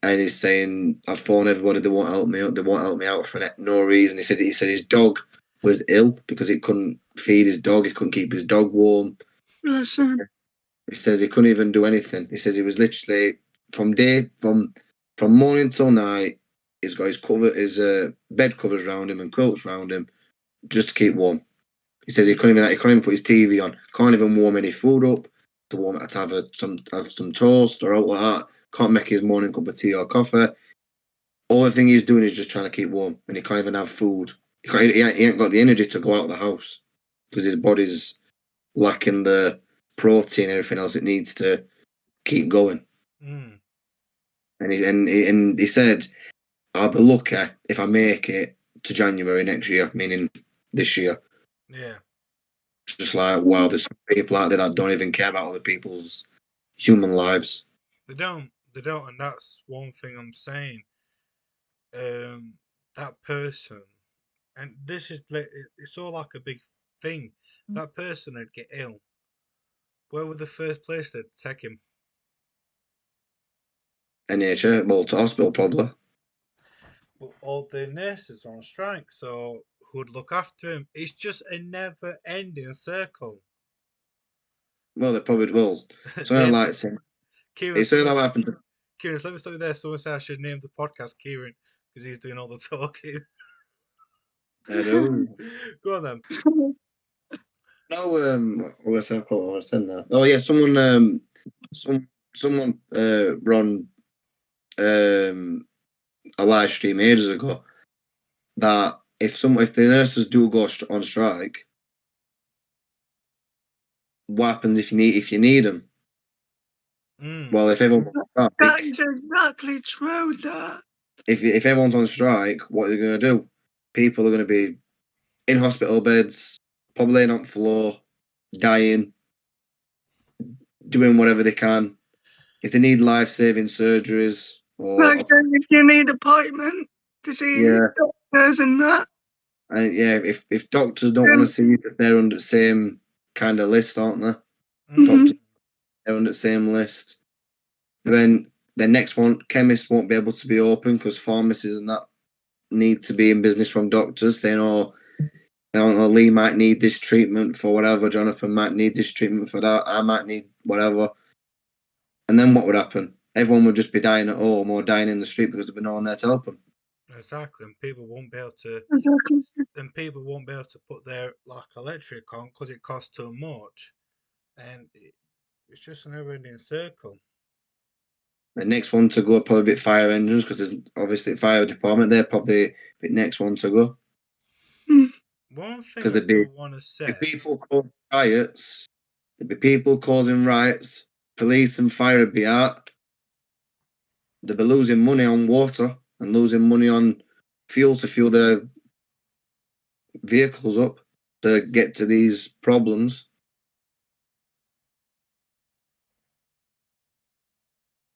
And he's saying, "I've phoned everybody. They won't help me out. They won't help me out for no reason." He said his dog was ill because he couldn't feed his dog. He couldn't keep his dog warm. Bless him. He says he couldn't even do anything. He says he was literally from morning till night. He's got his bed covers around him and quilts around him just to keep warm. He says he can't even put his TV on. Can't even warm any food up to have some toast or out like that. Can't make his morning cup of tea or coffee. All the thing he's doing is just trying to keep warm, and he can't even have food. He ain't got the energy to go out of the house because his body's lacking the protein and everything else it needs to keep going. Mm. And he said, "I'll be lucky if I make it to January next year," meaning this year. Yeah. It's just like, wow, there's some people out there that don't even care about other people's human lives. They don't, and that's one thing I'm saying. That person, and this is it's all like a big thing. That person would get ill. Where would the first place they'd take him? NHS, well, to hospital probably. But all the nurses are on strike, so who'd look after him? It's just a never-ending circle. Well, they probably will. So I like saying, Kieran, it's that happened to. Kieran, let me stop you there. Someone said I should name the podcast Kieran because he's doing all the talking. I know. Go on then. No, what was I saying now? Oh yeah, someone run a live stream ages ago that if the nurses do go on strike, what happens if you need them? Mm. Well, if everyone that is exactly true. That if everyone's on strike, what are they going to do? People are going to be in hospital beds, probably laying on the floor, dying, doing whatever they can. If they need life-saving surgeries or Like if you need appointment to see doctors and that. if doctors don't want to see you, they're under the same kind of list, aren't they? Mhm. They're under the same list. Then the next one, chemists won't be able to be open because pharmacies and that need to be in business from doctors saying, oh, I don't know, Lee might need this treatment for whatever, Jonathan might need this treatment for that, I might need whatever. And then what would happen? Everyone would just be dying at home or dying in the street because there'd be no one there to help them. Exactly, and people won't be able to. And people won't be able to put their electric on because it costs too much, and it's just a never-ending circle. The next one to go would probably be fire engines because there's obviously fire department. They're probably the next one to go. One thing I do want to say: people cause riots, there'd be people causing riots. Police and fire would be out. They'd be losing money on water and losing money on fuel to fuel their vehicles up to get to these problems.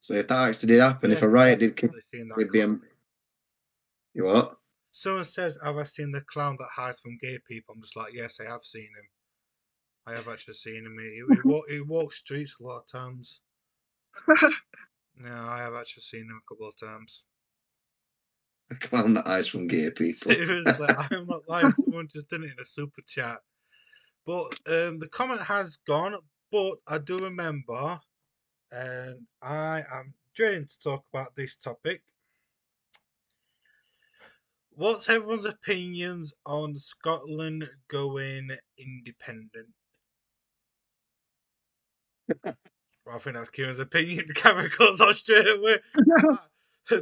So if that actually did happen, if a riot did kick, it'd be you what? Someone says, have I seen the clown that hides from gay people? I'm just like, yes, I have seen him. I have actually seen him. He walks streets a lot of times. No, I have actually seen him a couple of times. A clown that hides from gay people. Seriously, I'm not lying. Someone just did it in a super chat. But the comment has gone, but I do remember, and I am dreading to talk about this topic. What's everyone's opinions on Scotland going independent? Well, I think that's Kieran's opinion. The camera goes on straight away.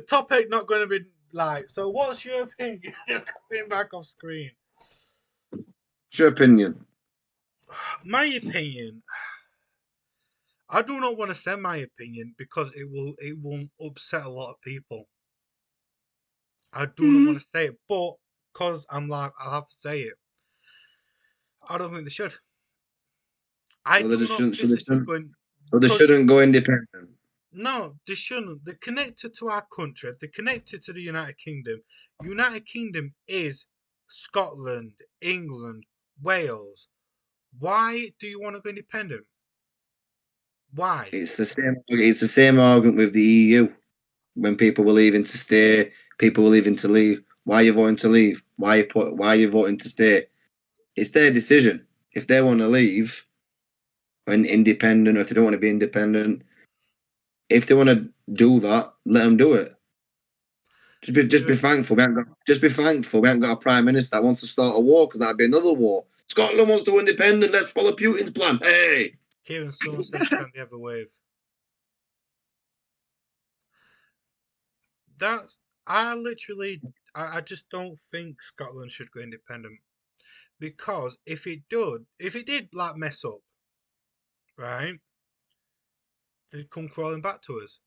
Topic not going to be like. So, what's your opinion? Coming back off screen. What's your opinion? My opinion. I do not want to say my opinion because it will upset a lot of people. I do not want to say it, but because I'm like, I'll have to say it. I don't think they should. They shouldn't go independent. No, they shouldn't. They're connected to our country. They're connected to the United Kingdom. United Kingdom is Scotland, England, Wales. Why do you want to go independent? Why? It's the same argument with the EU. When people were leaving to stay, people were leaving to leave. Why are you voting to leave? Why are you voting to stay? It's their decision. If they want to leave, and independent, or if they don't want to be independent, if they want to do that, let them do it. Just be thankful. Just be thankful we haven't got a prime minister that wants to start a war because that'd be another war. Scotland wants to go independent. Let's follow Putin's plan. Hey, Kieran, someone says can't they have a wave? I just don't think Scotland should go independent because if it did like mess up, right, they'd come crawling back to us.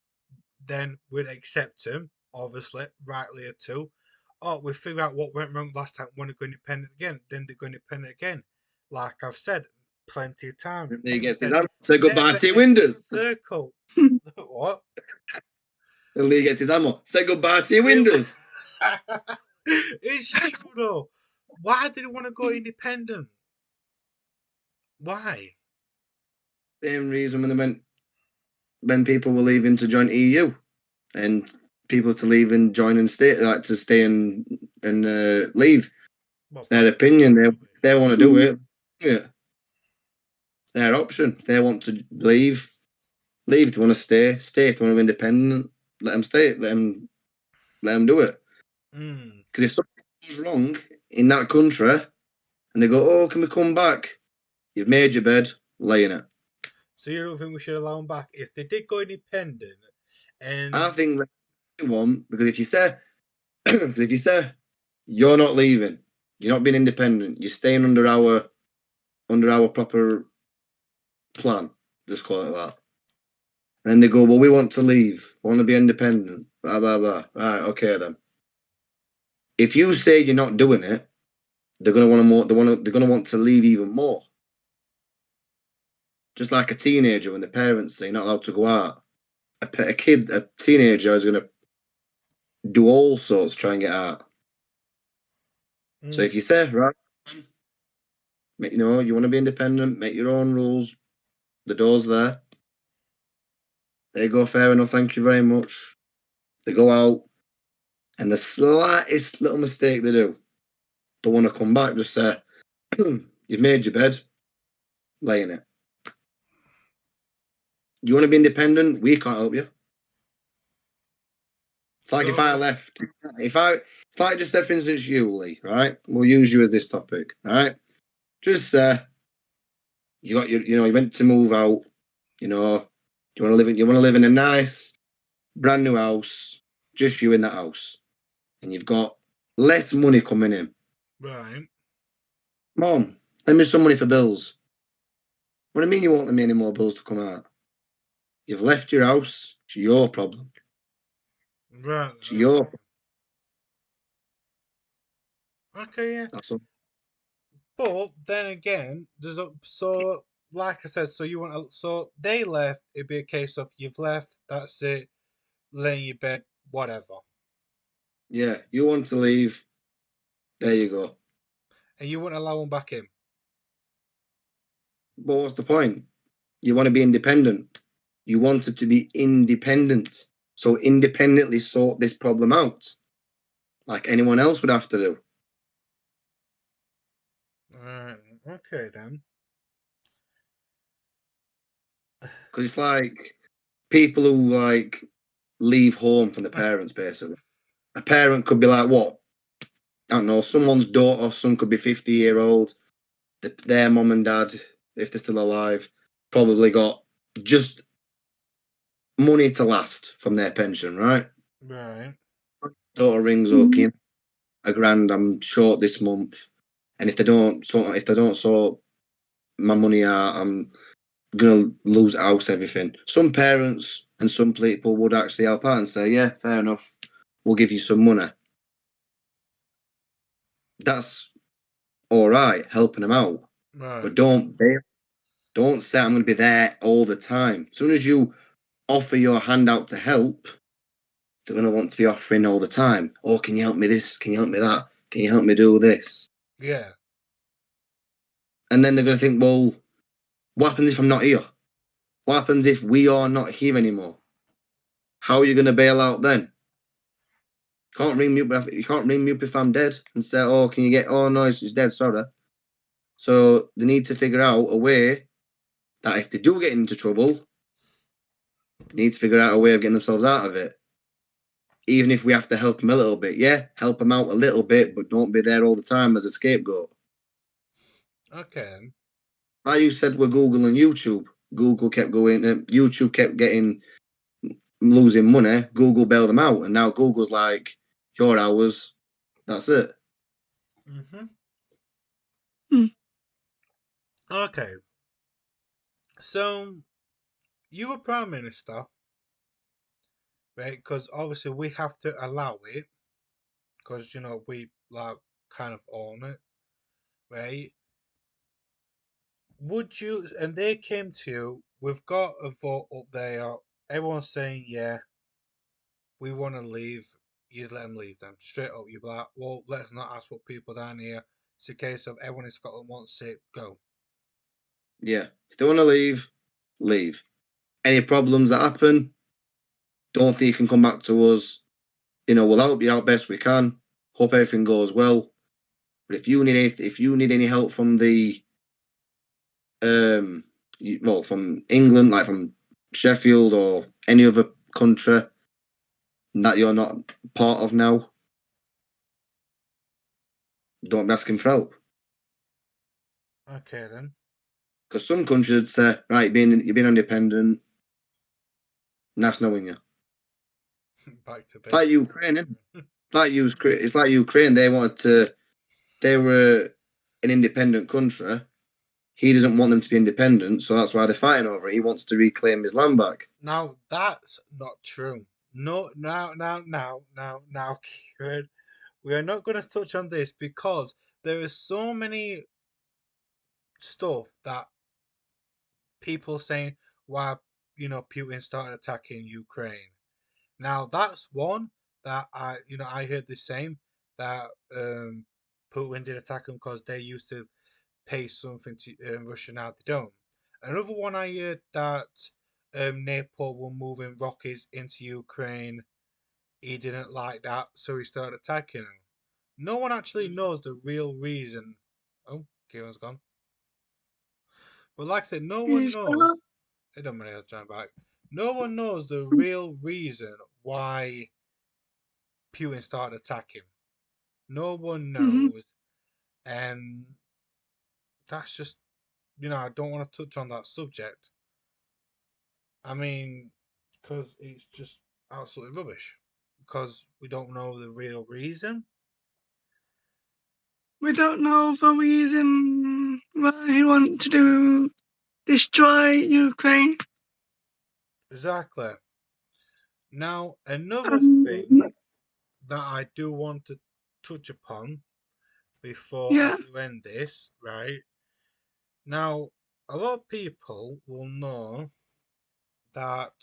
Then we'd accept them, obviously, rightly too. Oh, we figure out what went wrong last time. Want to go independent again? Then they go independent again. Like I've said plenty of times. Say goodbye to your windows. Circle. What? And Lee gets his ammo. Say goodbye to your windows. It's true though. Why did he want to go independent? Why? Same reason when people were leaving to join EU, and people to leave and join and stay, like to stay and leave. It's their opinion. They want to do it. Yeah, it's their option. If they want to leave. If they want to stay. Stay. If they want to be independent, let them stay. Let them do it. Because if something goes wrong in that country, and they go, "Oh, can we come back?" You've made your bed, lay in it. So you don't think we should allow them back if they did go independent? And I think they want, because if you say you're not leaving, you're not being independent, you're staying under our proper plan, just call it that. And they go, well, we want to leave, want to be independent, blah, blah, blah. Right, okay then. If you say you're not doing it, they're gonna want more. They're gonna want to leave even more. Just like a teenager, when the parents say you're not allowed to go out, a teenager is gonna do all sorts to try and get out. So if you say, right, you want to be independent, make your own rules, the door's there. They go, fair enough, thank you very much. They go out, and the slightest little mistake they do, they want to come back, just say, you've made your bed, lay in it. You want to be independent? We can't help you. It's like if I left, it's like just say, for instance, you, Lee, right? We'll use you as this topic, right? Just you went to move out, you want to live in a nice, brand new house, just you in that house, and you've got less money coming in. Right. Mom, lend me some money for bills. What do you mean you won't lend me any more bills to come out? You've left your house. It's your problem. Right. It's your. Okay, yeah. That's all. But then again, so like I said, so they left. It'd be a case of you've left. That's it. Lay in your bed, whatever. Yeah, you want to leave. There you go. And you wouldn't allow them back in. But what's the point? You want to be independent. You wanted to be independent. So independently sort this problem out, like anyone else would have to do. Okay then. Because it's like people who like leave home from the parents, basically. A parent could be like, what? I don't know, someone's daughter or son could be 50-year-old. Their mum and dad, if they're still alive, probably got just money to last from their pension, right? Right. Daughter rings up, $1,000, I'm short this month, and if they don't sort my money out, I'm gonna lose house, everything. Some parents and some people would actually help out and say, yeah, fair enough, we'll give you some money. That's all right, helping them out. Right. But don't say I'm going to be there all the time. As soon as you offer your hand out to help, they're going to want to be offering all the time. Oh, can you help me this? Can you help me that? Can you help me do this? Yeah. And then they're going to think, well, what happens if I'm not here? What happens if we are not here anymore? How are you going to bail out then? You can't ring me up if I'm dead and say, oh, can you get, oh no, it's dead, sorry. So they need to figure out a way that if they do get into trouble, they need to figure out a way of getting themselves out of it. Even if we have to help them a little bit. Yeah, help them out a little bit, but don't be there all the time as a scapegoat. Okay. Like you said with Google and YouTube, Google kept going, YouTube kept losing money, Google bailed them out, and now Google's like, your hours, that's it. Okay. So, you were Prime Minister, right? Because obviously we have to allow it, because, we, like, kind of own it, right? Would you, and they came to you, we've got a vote up there, everyone's saying, yeah, we want to leave, you'd let them leave them. Straight up, you'd be like, well, let's not ask what people down here. It's a case of everyone in Scotland wants it, go. Yeah. If they want to leave, leave. Any problems that happen, don't think you can come back to us. We'll help you out best we can. Hope everything goes well. But if you need any help from the from England, like from Sheffield or any other country that you're not part of now, don't be asking for help. Okay then. Because some countries would say, right, you've been independent, nice knowing you. Back to basics. Like Ukraine, it's like Ukraine. They were an independent country, he doesn't want them to be independent, so that's why they're fighting over it. He wants to reclaim his land back. Now that's not true. No, now, Kieran, we are not going to touch on this because there is so many stuff that people saying why Putin started attacking Ukraine. Now that's one that I heard the same that Putin did attack them because they used to pay something to Russia, now they don't. Another one I heard that Nepal were moving rockets into Ukraine. He didn't like that, so he started attacking them. No one actually knows the real reason. Oh, Kieran's gone. But like I said, no one knows. I don't mind turn back. No one knows the real reason why Putin started attacking. No one knows, and that's just I don't want to touch on that subject. I mean, because it's just absolutely rubbish. Because we don't know the real reason. We don't know the reason why he wants to destroy Ukraine. Exactly. Now, another thing that I do want to touch upon before I do end this, right? Now, a lot of people will know that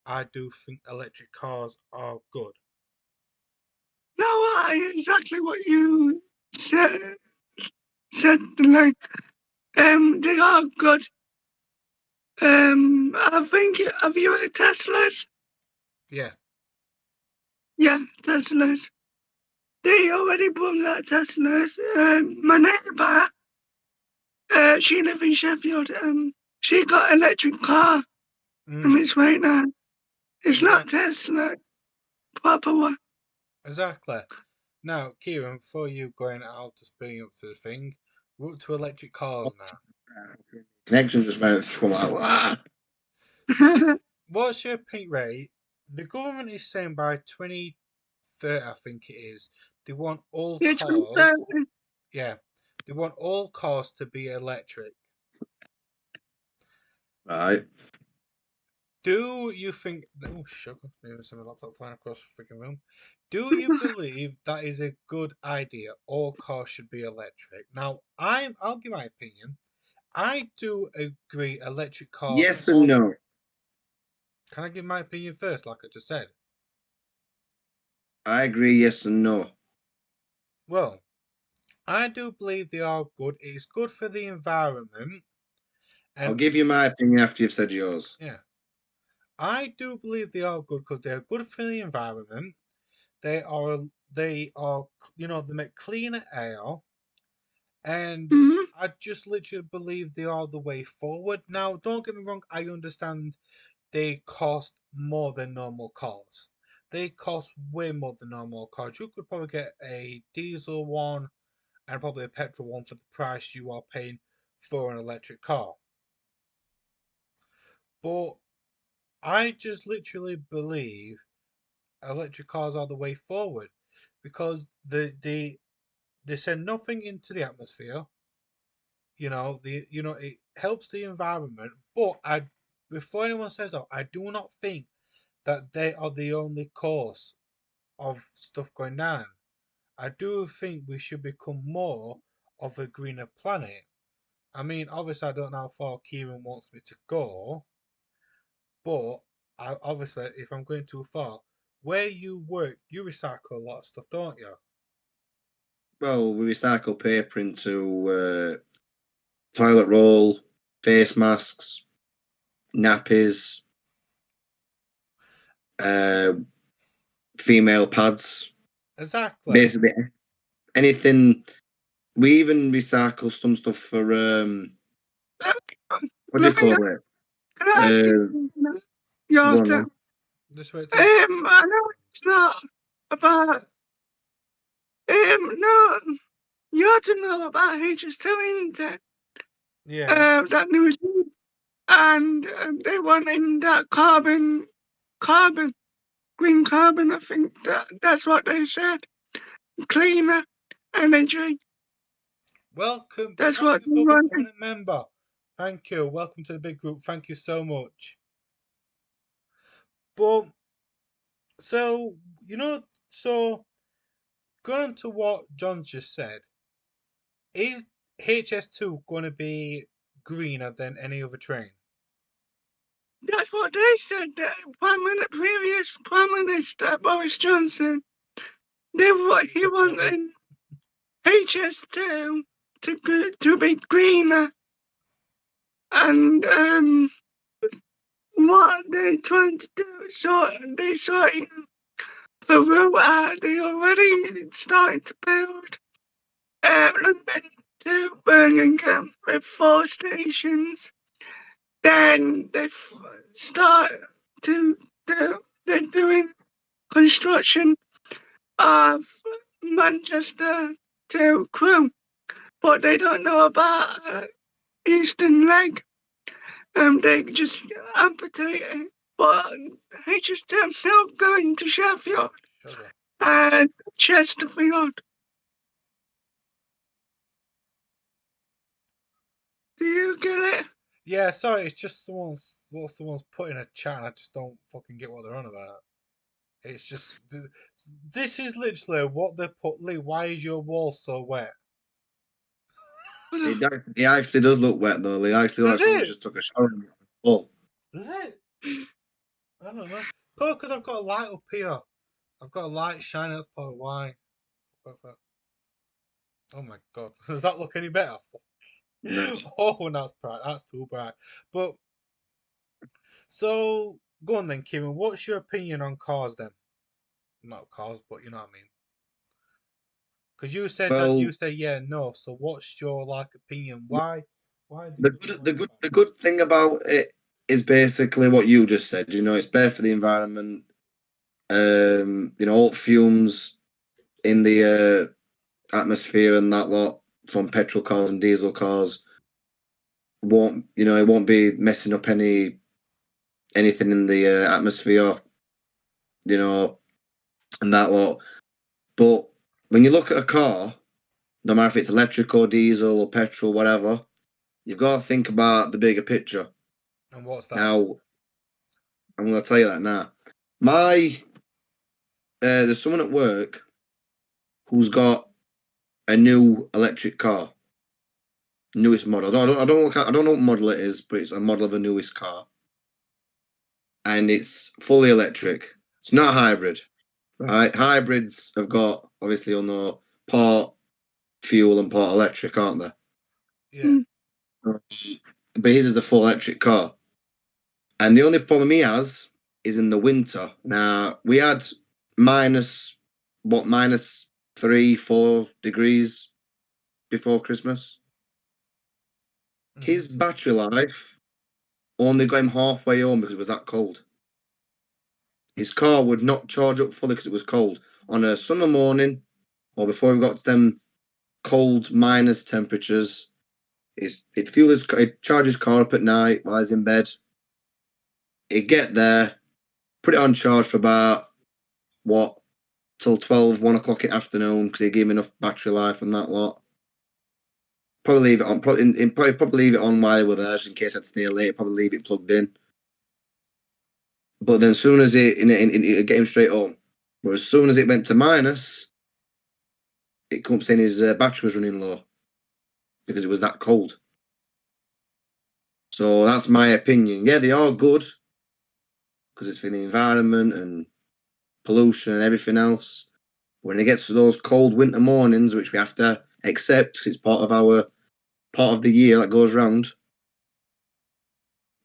I do think electric cars are good. No, exactly what you said. Like, they are good. I think, have you heard Teslas? Yeah. Yeah, Teslas. They already brought out Teslas. My neighbour, she lives in Sheffield. She got an electric car, and it's right now. It's not Tesla, proper one. Exactly. Now, Kieran, before you going out to bring up to the thing, we're up to electric cars now. Connection just went from like, wow. What's your peak rate? The government is saying by 2030, I think it is, they want all cars. Yeah, they want all cars to be electric. Right. Do you think? Oh, sugar! Maybe some laptop flying across the freaking room. Do you believe that is a good idea? All cars should be electric. Now, I'll give my opinion. I do agree. Electric cars. Yes and no. Can I give my opinion first, like I just said? I agree. Yes and no. Well, I do believe they are good. It's good for the environment. I'll give you my opinion after you've said yours. Yeah. I do believe they are good because they're good for the environment. They are, they make cleaner air. And I just literally believe they are the way forward. Now, don't get me wrong, I understand they cost more than normal cars. They cost way more than normal cars. You could probably get a diesel one and probably a petrol one for the price you are paying for an electric car. But I just literally believe electric cars are the way forward because they send nothing into the atmosphere. It helps the environment. But before anyone says that, I do not think that they are the only cause of stuff going down. I do think we should become more of a greener planet. I mean, obviously, I don't know how far Kieran wants me to go, but obviously, if I'm going too far, where you work, you recycle a lot of stuff, don't you? Well, we recycle paper into toilet roll, face masks, nappies, female pads. Exactly. Basically, anything. We even recycle some stuff for what do you call it? Can I ask you? Your turn. I know it's not about. No, you ought to know about HS2, isn't it? Yeah. That new thing. And they want in that carbon, green carbon. I think that's what they said. Cleaner energy. Welcome. That's Thank what you they for want. becoming a member. Thank you. Welcome to the big group. Thank you so much. But so going on to what John just said, is HS2 going to be greener than any other train? That's what they said. The previous Prime Minister Boris Johnson, he wanted HS2 to be greener, and what they're trying to do is sorting the route out. They already started to build London to Birmingham with 4 stations. Then they start to do. They're doing construction of Manchester to Crewe, but they don't know about Eastern Leg. They just amputate it. But HS2 still going to Sheffield and Chesterfield. Do you get it? Yeah, sorry, it's just someone's put in a chat and I just don't fucking get what they're on about. It's just, this is literally what they put. Lee, why is your wall so wet? It actually does look wet though. It actually looks like someone just took a shower. Oh. Does it? I don't know. Oh, because I've got a light up here. I've got a light shining. That's probably why. Oh my god. Does that look any better? No. Oh, that's bright. That's too bright. But, so, go on then, Kieran. What's your opinion on cars then? Not cars, but you know what I mean. Because you said that you say yeah, no. So what's your opinion? Why? The good thing about it is basically what you just said. You know, it's better for the environment. You know, all fumes in the atmosphere and that lot from petrol cars and diesel cars it won't be messing up anything in the atmosphere. You know, and that lot. But when you look at a car, no matter if it's electric or diesel or petrol, whatever, you've got to think about the bigger picture. And what's that? Now, I'm going to tell you that now. There's someone at work who's got a new electric car, newest model. I don't know what model it is, but it's a model of a newest car, and it's fully electric. It's not a hybrid, right? Hybrids have got, obviously, you'll know, part fuel and part electric, aren't they? Yeah. But his is a full electric car. And the only problem he has is in the winter. Now, we had minus 3-4 degrees before Christmas. Mm-hmm. His battery life only got him halfway home because it was that cold. His car would not charge up fully because it was cold. On a summer morning, or before we got to them cold minus temperatures, he'd charge his car up at night while he's in bed. He'd get there, put it on charge for about, till 12, 1 o'clock in the afternoon, because he gave him enough battery life and that lot. Probably leave it on, probably leave it on while he was there, just in case I'd stay late, probably leave it plugged in. But then as soon as it'd get him straight home. But as soon as it went to minus, it come up saying his battery was running low, because it was that cold. So that's my opinion. Yeah, they are good, because it's for the environment and pollution and everything else. When it gets to those cold winter mornings, which we have to accept because it's part of the year that goes round,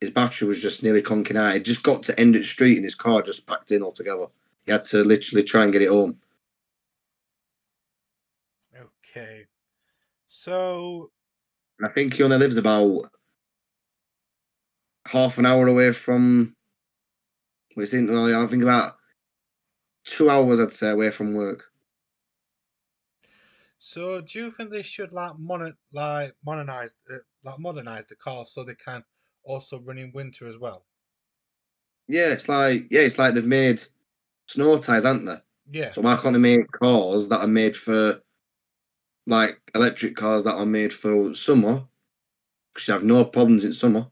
his battery was just nearly conking out. It just got to end at street and his car just packed in altogether. He had to literally try and get it home. Okay. So, I think he only lives about half an hour away from, I think about 2 hours, I'd say, away from work. So, do you think they should modernize the car so they can also run in winter as well? Yeah, it's like they've made snow tires, haven't they? Yeah. So why can't they make cars that are made for like electric cars that are made for summer, because you have no problems in summer,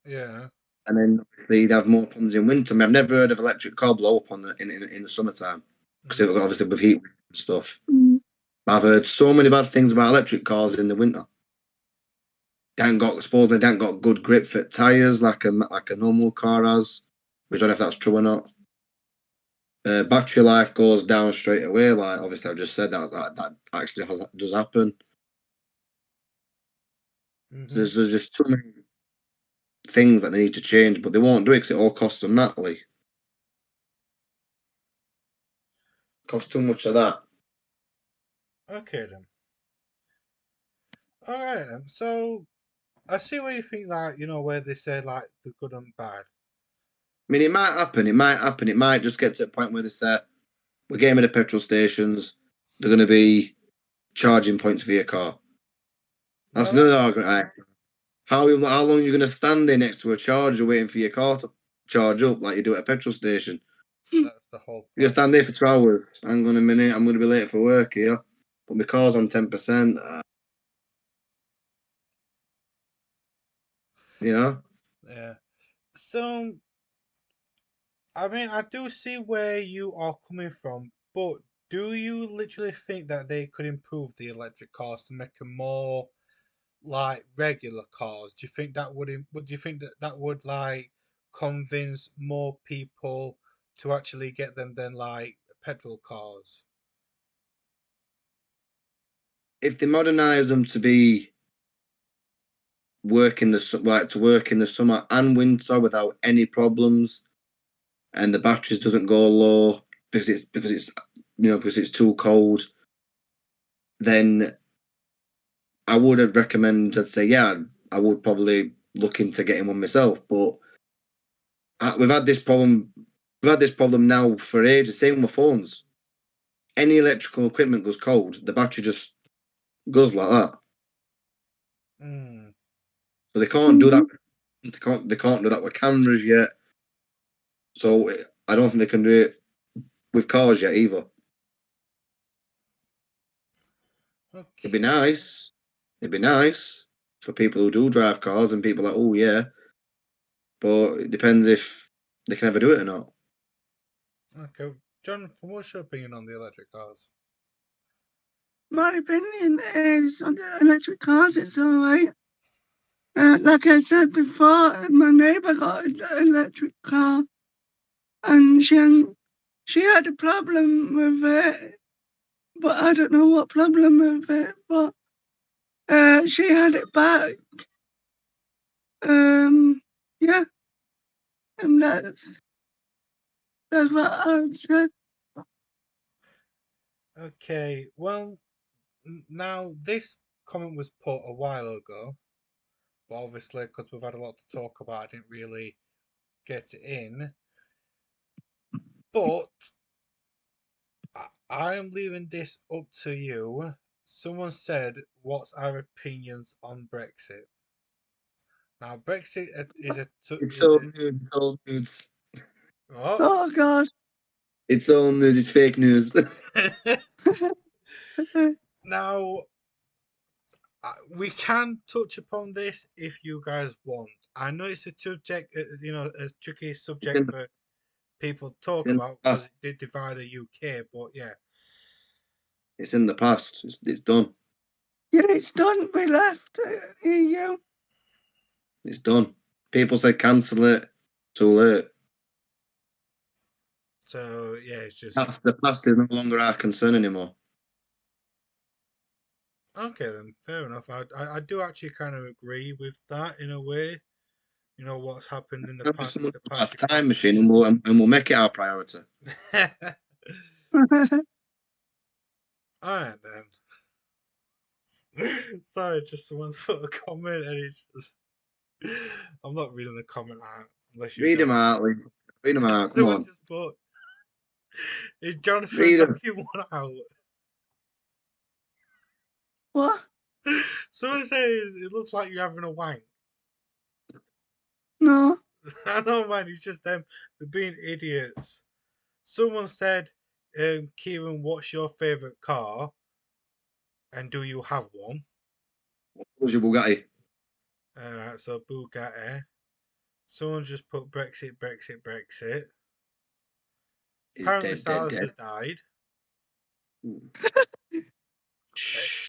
Yeah. and then they'd have more problems in winter. I mean, I've never heard of electric car blow up in the summertime, because obviously with heat and stuff. I've heard so many bad things about electric cars in the winter. Supposedly they ain't got good grip fit tyres like a normal car has. We don't know if that's true or not. Battery life goes down straight away. Like obviously, I've just said that actually does happen. So there's just too many things that they need to change, but they won't do it because it all costs them that. Like, costs too much of that. Okay then. All right then. So I see where you think that where they say like the good and bad. I mean, it might happen. It might just get to a point where they say we're getting rid of petrol stations. They're going to be charging points for your car. That's another argument. How long are you going to stand there next to a charger waiting for your car to charge up like you do at a petrol station? That's the whole point. You stand there for 2 hours. Hang on a minute, I'm going to be late for work here. But my car's on 10%. Yeah. So, I mean, I do see where you are coming from, but do you literally think that they could improve the electric cars to make them more like regular cars? Do you think that would? Do you think that would like convince more people to actually get them than like petrol cars? If they modernise them to be to work in the summer and winter without any problems, and the batteries doesn't go low because it's too cold, then I would recommend. I'd say I would probably look into getting one myself. But we've had this problem. We've had this problem now for ages. Same with phones. Any electrical equipment goes cold, the battery just goes like that. So they can't do that. They can't do that with cameras yet. So I don't think they can do it with cars yet either. Okay. It'd be nice. It'd be nice for people who do drive cars and people like, oh yeah. But it depends if they can ever do it or not. Okay, John, what's your opinion on the electric cars? My opinion is on the electric cars, it's all right. Like I said before, my neighbour got an electric car, and she had a problem with it, but I don't know what problem with it. But she had it back. Yeah, and that's what I would say. Okay, well, now this comment was put a while ago, but obviously because we've had a lot to talk about, I didn't really get it in. But I am leaving this up to you. Someone said, "What's our opinions on Brexit?" Now, Brexit is a. It's old news. What? Oh God. It's old news. It's fake news. Now, we can touch upon this if you guys want. I know it's a subject, a tricky subject for people to talk about because it did divide the UK. But yeah, it's in the past. It's done. Yeah, it's done. We left EU. It's done. People say cancel it. Too late. So yeah, it's just The past is no longer our concern anymore. okay then. Fair enough. I do actually kind of agree with that in a way. You know what's happened in the past. A time machine, and we'll make it our priority. Alright then. Sorry, just someone's put a comment and it's just. I'm not reading the comment out unless you read them out, Lee. Read them out. Come on. Just put, is Jonathan Read 'em. knocking one out? What? Someone says it looks like you're having a wank. No. I know, man. It's just them. They're being idiots. Someone said, Kieran, what's your favourite car? And do you have one? What was your Bugatti? So Bugatti. Someone just put Brexit. Is Apparently, dead. Silas has died. Shh.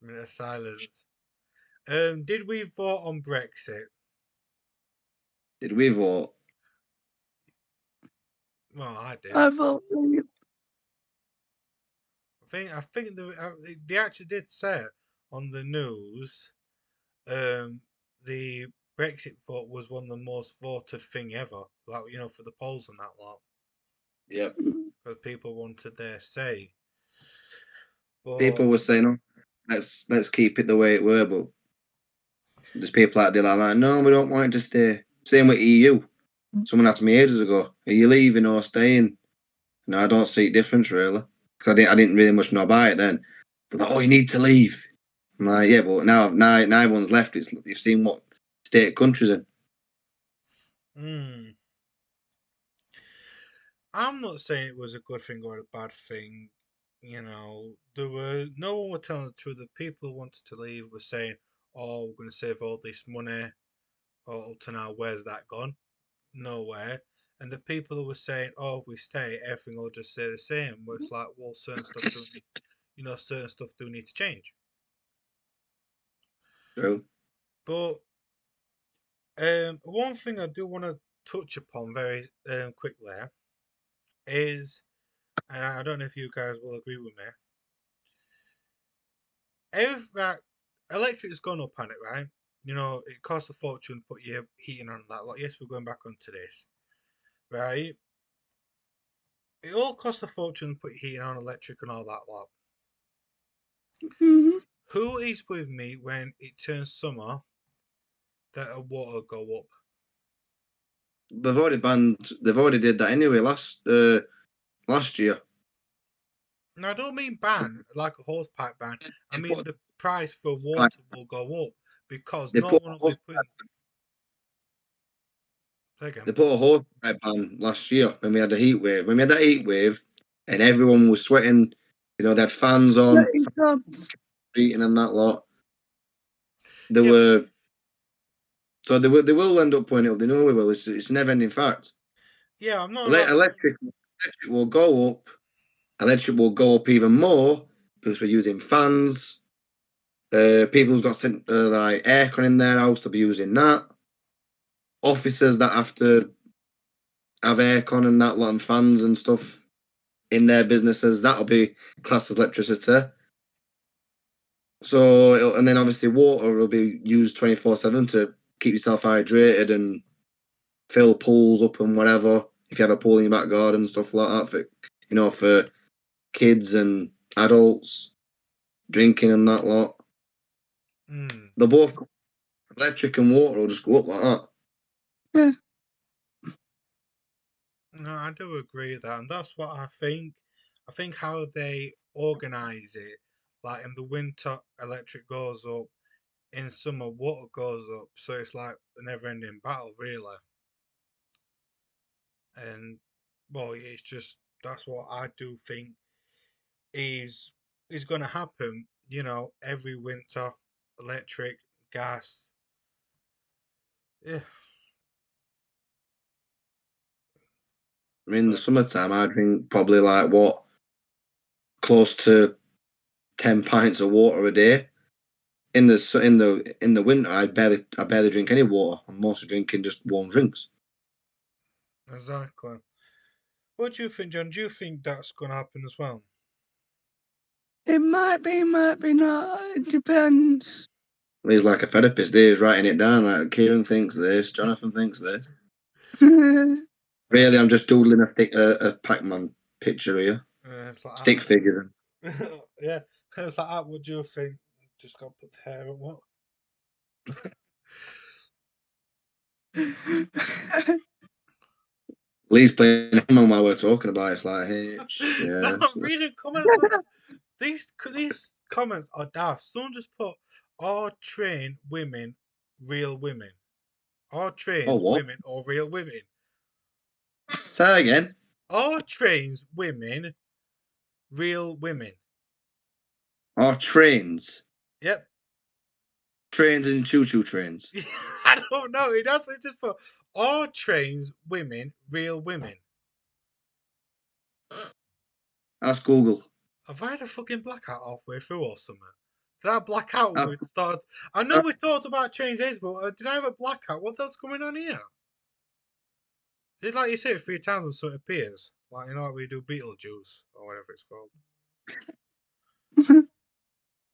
Minute of silence. Did we vote on Brexit? Did we vote? Well, I did. I vote leave. I think they actually did say it on the news. The Brexit vote was one of the most voted thing ever. Like, you know, for the polls and that lot. Yep. Because people wanted their say. But People were saying, "Oh, let's keep it the way it were," but there's people out there like, "No, we don't want it to stay." Same with EU. Someone asked me ages ago, "Are you leaving or staying?" No, I don't see a difference really, because I didn't really much know about it then. They're like, "Oh, you need to leave." I'm like, "Yeah, but now everyone's left. You've seen what state countries in." I'm not saying it was a good thing or a bad thing. You know, no one was telling the truth. The people who wanted to leave were saying, "Oh, we're going to save all this money." Oh, up to now, where's that gone? Nowhere. And the people who were saying, "Oh, if we stay, everything will just stay the same." Where it's like, well, certain stuff do need to change. True. But one thing I do want to touch upon very quickly is, and I don't know if you guys will agree with me. Electric's gone up on it, right? You know, it costs a fortune to put your heating on that. Like, yes, we're going back onto this, right? It all costs a fortune to put your heating on, electric, and all that lot. Mhm. Who is with me when it turns summer that a water go up? They've already did that anyway last year. Now, I don't mean ban like a hosepipe ban. I mean put- the price for water will go up because They no put one a will be putting. They put a hose pipe ban last year when we had the heat wave. When we had that heat wave and everyone was sweating, you know, they had fans on, Sweaty jobs. heating and that lot. They will end up putting it up. They know we will. It's a never ending fact. Yeah, I'm not. Electric will go up. Electric will go up even more because we're using fans. People who's got like aircon in their house to be using that. Officers that have to have aircon and that lot and fans and stuff in their businesses, that'll be classed as electricity. So, and then obviously water will be used 24/7 to keep yourself hydrated and fill pools up and whatever. If you have a pool in your back garden and stuff like that, for kids and adults, drinking and that lot. They'll both electric and water will just go up like that. Yeah. No, I do agree with that, and that's what I think. I think how they organise it, like in the winter, electric goes up, in summer, water goes up, so it's like a never-ending battle, really. And well, it's just that's what I do think is going to happen. You know, every winter, electric, gas. Yeah. I mean, in the summertime, I drink probably close to 10 pints of water a day. In the winter, I barely drink any water. I'm mostly drinking just warm drinks. Exactly. What do you think, John? Do you think that's going to happen as well? It might be not. It depends. He's like a therapist. He's writing it down. Like Kieran thinks this, Jonathan thinks this. Really, I'm just doodling a Pac-Man picture here. Like Stick figure. Yeah, it's like, what do you think? Just got to put the hair and what? Lee's playing him while we're talking about it. It's like, hey, yeah. No, I'm reading comments. These comments are daft. Someone just put, "Are trained women real women? Are trained women or real women?" Say again. Are trained women real women? Or trains. Yep. Trains and choo-choo trains. I don't know. It has just for all trains, women, real women. Ask Google. Have I had a fucking blackout halfway through or something? Did I black out when Uh, we started? I know we talked about change age, but did I have a blackout? What else going on here? Did like you say it 3 times so it appears? Like, you know, like we do Beetlejuice or whatever it's called.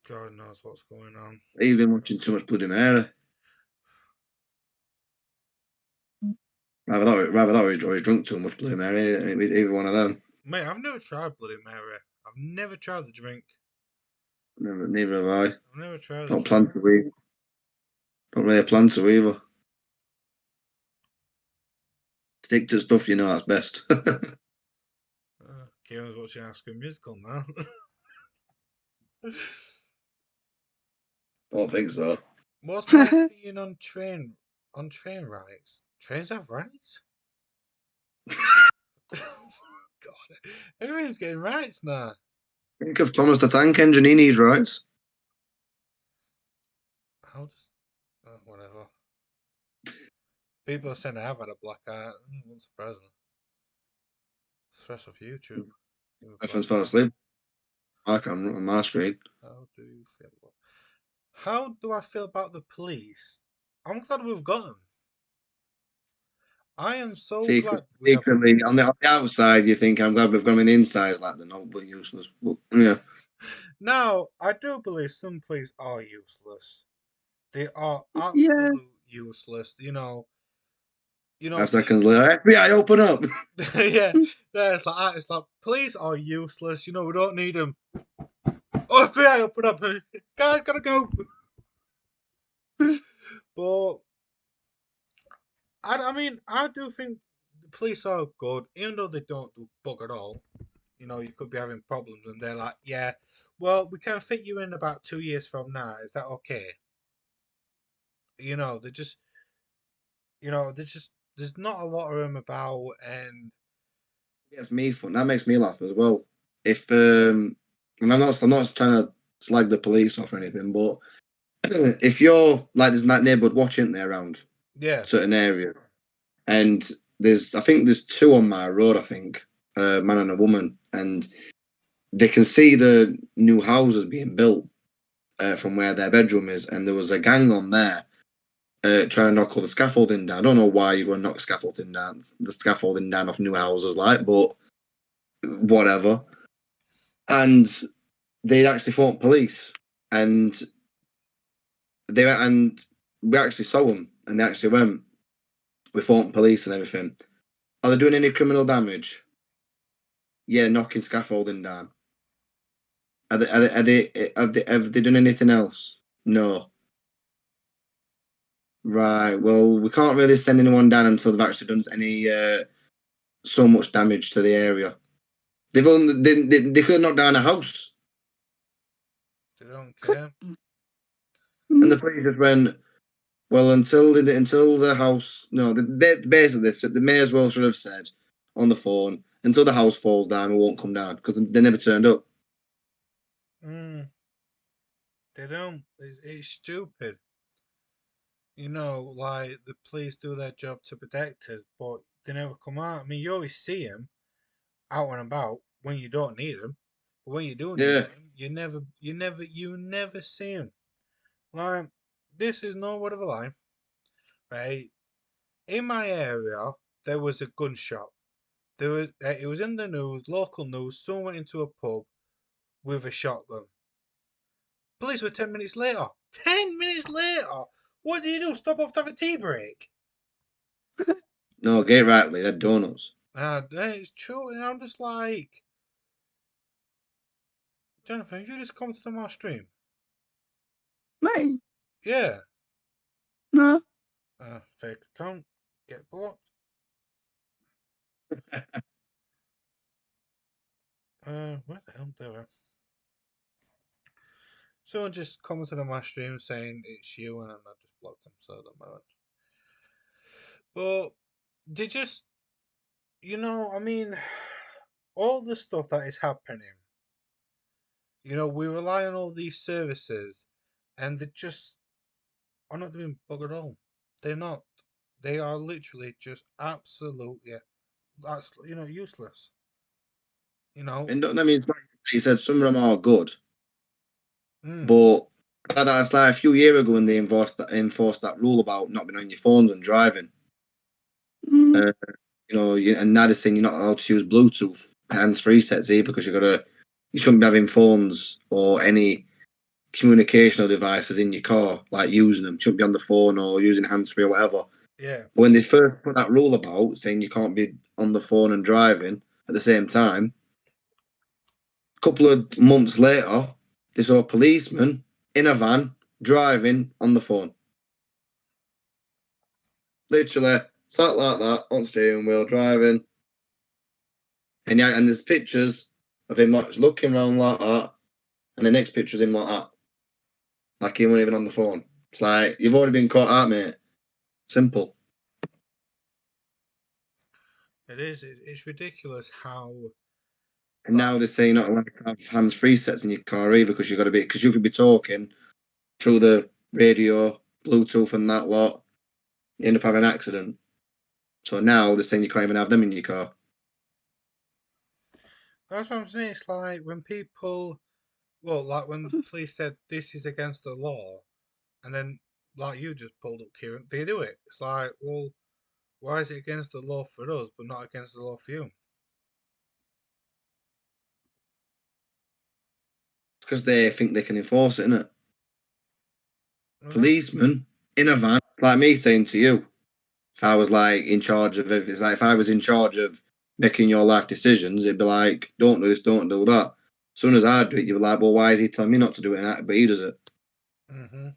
God knows what's going on. He's been watching too much Bloody Mary. Rather that or he's drunk too much Bloody Mary. Either one of them. Mate, I've never tried Bloody Mary. I've never tried the drink. Neither have I. I've never tried the Don't drink. plan to either. Don't really plan to either. Stick to stuff you know that's best. Kieran's watching High School Musical now. Don't think so. What's my opinion on train rides? Trains have rights? God, everyone's getting rights now. Think of Thomas the Tank Engine, he needs rights. How does... whatever. People are saying I have had a black eye. It won't surprise me. Stress of YouTube. Everyone's fell asleep. I can on my screen. How do you feel about... How do I feel about the police? I'm glad we've got them. I am so glad we have... Secretly, on the outside, you think, I'm glad we've got them in the inside, like they're not but useless. But, yeah. Now, I do believe some police are useless. They are absolutely useless. You know. 5 seconds later, FBI, open up. Yeah, it's like police are useless. You know, we don't need them. Oh, FBI, open up, guys, gotta go. But I mean, I do think the police are good, even though they don't do bug at all. You know, you could be having problems, and they're like, yeah, well, we can fit you in about 2 years from now. Is that okay? You know, there's there's not a lot of them about, and That makes me laugh as well. If and I'm not trying to slag the police off or anything, but if you're like there's that neighbourhood watch, isn't there, around certain areas, and I think there's 2 on my road, I think, a man and a woman, and they can see the new houses being built from where their bedroom is, and there was a gang on there trying to knock all the scaffolding down. I don't know why you're going to knock the scaffolding down off new houses, like, but whatever. And they actually fought police, and we actually saw them, and they actually went. We fought police and everything. Are they doing any criminal damage? Yeah, knocking scaffolding down. Have they done anything else? No. Right. Well, we can't really send anyone down until they've actually done any so much damage to the area. They could have knocked down a house. they don't care. And the police just went, well, until the house, no, basically the may as well should have said on the phone, until the house falls down, we won't come down, because they never turned up. They don't. It's stupid. You know, like the police do their job to protect us, but they never come out. I mean, you always see them out and about when you don't need them, but when you do need them, you never see them. Like, this is no word of a lie, right? In my area, there was a gunshot. It was in the news, local news. Someone went into a pub with a shotgun. Police were 10 minutes later. 10 minutes later. What do you do? Stop off to have a tea break? No, get it right, Lee. They're donuts. It's true, and I'm just like, Jonathan, have you just come to my stream? Me? Yeah. No. Fake account. Get blocked. Where the hell do I? Someone just commented on my stream saying it's you, and I just blocked them, so don't matter. But they just, I mean, all the stuff that is happening, You know, we rely on all these services, and they just are not doing bugger all. They're not. They are literally just absolutely, that's useless. You know. And I mean, like he said, some of them are good, Mm. but that's like a few years ago when they enforced that rule about not being on your phones and driving. Mm. And now they're saying you're not allowed to use Bluetooth hands-free sets either because you shouldn't be having phones or any communicational devices in your car, like using them. You shouldn't be on the phone or using hands-free or whatever. Yeah. When they first put that rule about saying you can't be on the phone and driving at the same time, a couple of months later, they saw a policeman in a van driving on the phone. Literally sat like that on steering wheel driving. And there's pictures of him like looking around like that, and the next picture is him like that. Like he wasn't even on the phone. It's like, you've already been caught out, mate. Simple. It is. It's ridiculous how. And now they're saying not allowed to have hands-free sets in your car either because you could be talking through the radio, Bluetooth, and that lot. You end up having an accident. So now they're saying you can't even have them in your car. That's what I'm saying. It's like when people, like when the police said this is against the law, and then like you just pulled up, Kieran, they do it. It's like, well, why is it against the law for us but not against the law for you? Because they think they can enforce it, innit? Well, Policeman in a van, like me saying to you, if I was like in charge of everything, like if I was in charge of making your life decisions, it'd be like, don't do this, don't do that. As soon as I do it, you'd be like, well, why is he telling me not to do it? But he does it. Mm-hmm.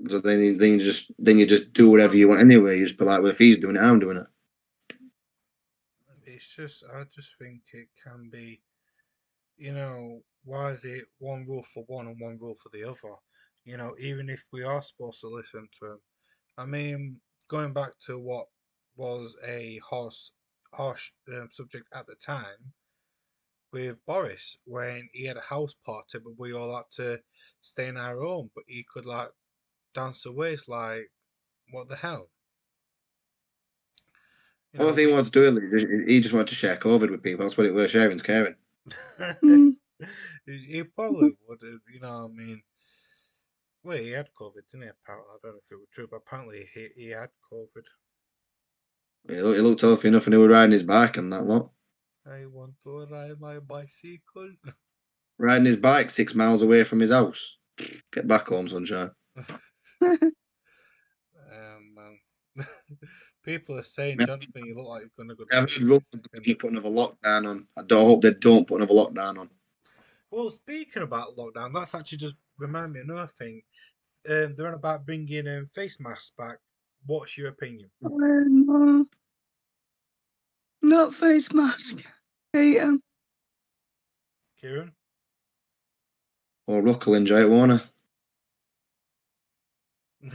So then you just do whatever you want anyway. You just be like, well, if he's doing it, I'm doing it. It's just, I just think it can be, why is it one rule for one and one rule for the other? Even if we are supposed to listen to them. I mean, going back to what was a harsh subject at the time with Boris, when he had a house party, but we all had to stay in our room, but he could like dance away. It's like, what the hell? All he wanted to do, he just wanted to share COVID with people. That's what it was, sharing's caring. He probably would have, I mean. Well, he had COVID, didn't he? Apparently, I don't know if it was true, but apparently he had COVID. He looked healthy enough and he was riding his bike and that lot. I want to ride my bicycle. Riding his bike 6 miles away from his house. Get back home, sunshine. Man. People are saying, Jonathan, you look like you're going to go to I've put another lockdown on. I don't hope they don't put another lockdown on. Well, speaking about lockdown, that's actually just reminded me of another thing. They're on about bringing face masks back. What's your opinion? Not face mask. Hate Kieran? Or Ruck will enjoy it, won't I?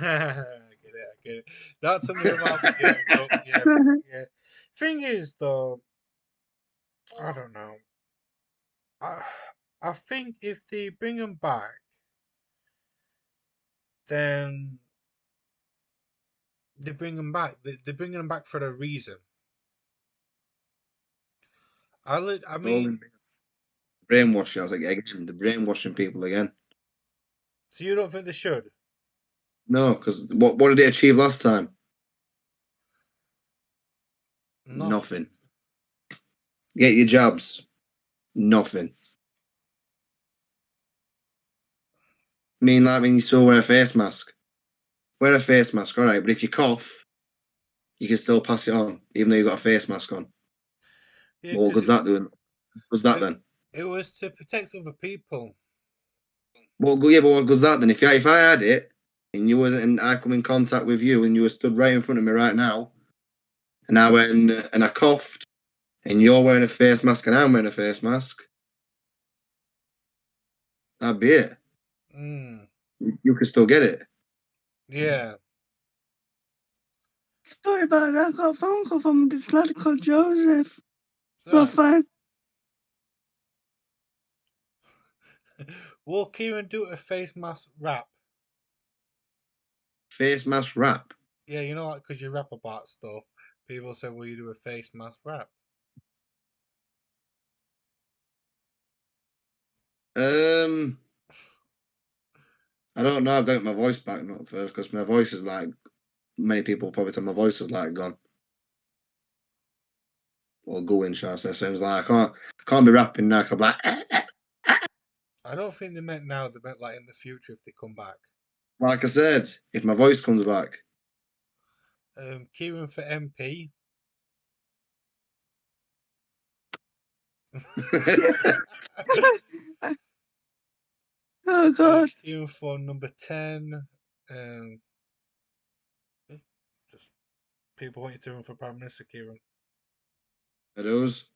I get it. That's something about yeah. Thing is, though, I don't know. I think if they bring them back, then they bring them back. They're bringing them back for a reason. I mean, brainwashing. I was like, again, the brainwashing people again. So you don't think they should? No, because what did they achieve last time? Nothing. Get your jabs. Nothing. I mean, like when you still wear a face mask. Wear a face mask, all right. But if you cough, you can still pass it on, even though you've got a face mask on. Yeah, what good's that doing? What's that then? It was to protect other people. Well, yeah, but what good's that then? If I had it and you wasn't, and I come in contact with you, and you were stood right in front of me right now, and I went and I coughed, and you're wearing a face mask and I'm wearing a face mask, that'd be it. You can still get it. Yeah. Sorry about that. I got a phone call from this lad called Joseph. Right. Will Kieran do a face mask rap? Face mask rap. Yeah, you know, like, because you rap about stuff, people say, will you do a face mask rap? I don't know. I've got my voice back not first because my voice is like many people probably tell my voice is like gone or going. Shall I say? So it's like I can't be rapping now because I'm like. I don't think they meant now. They meant like in the future if they come back. Like I said, if my voice comes back. Kieran for MP. Oh God. Kieran for number 10. Just people want you to run for Prime Minister, Kieran. It is.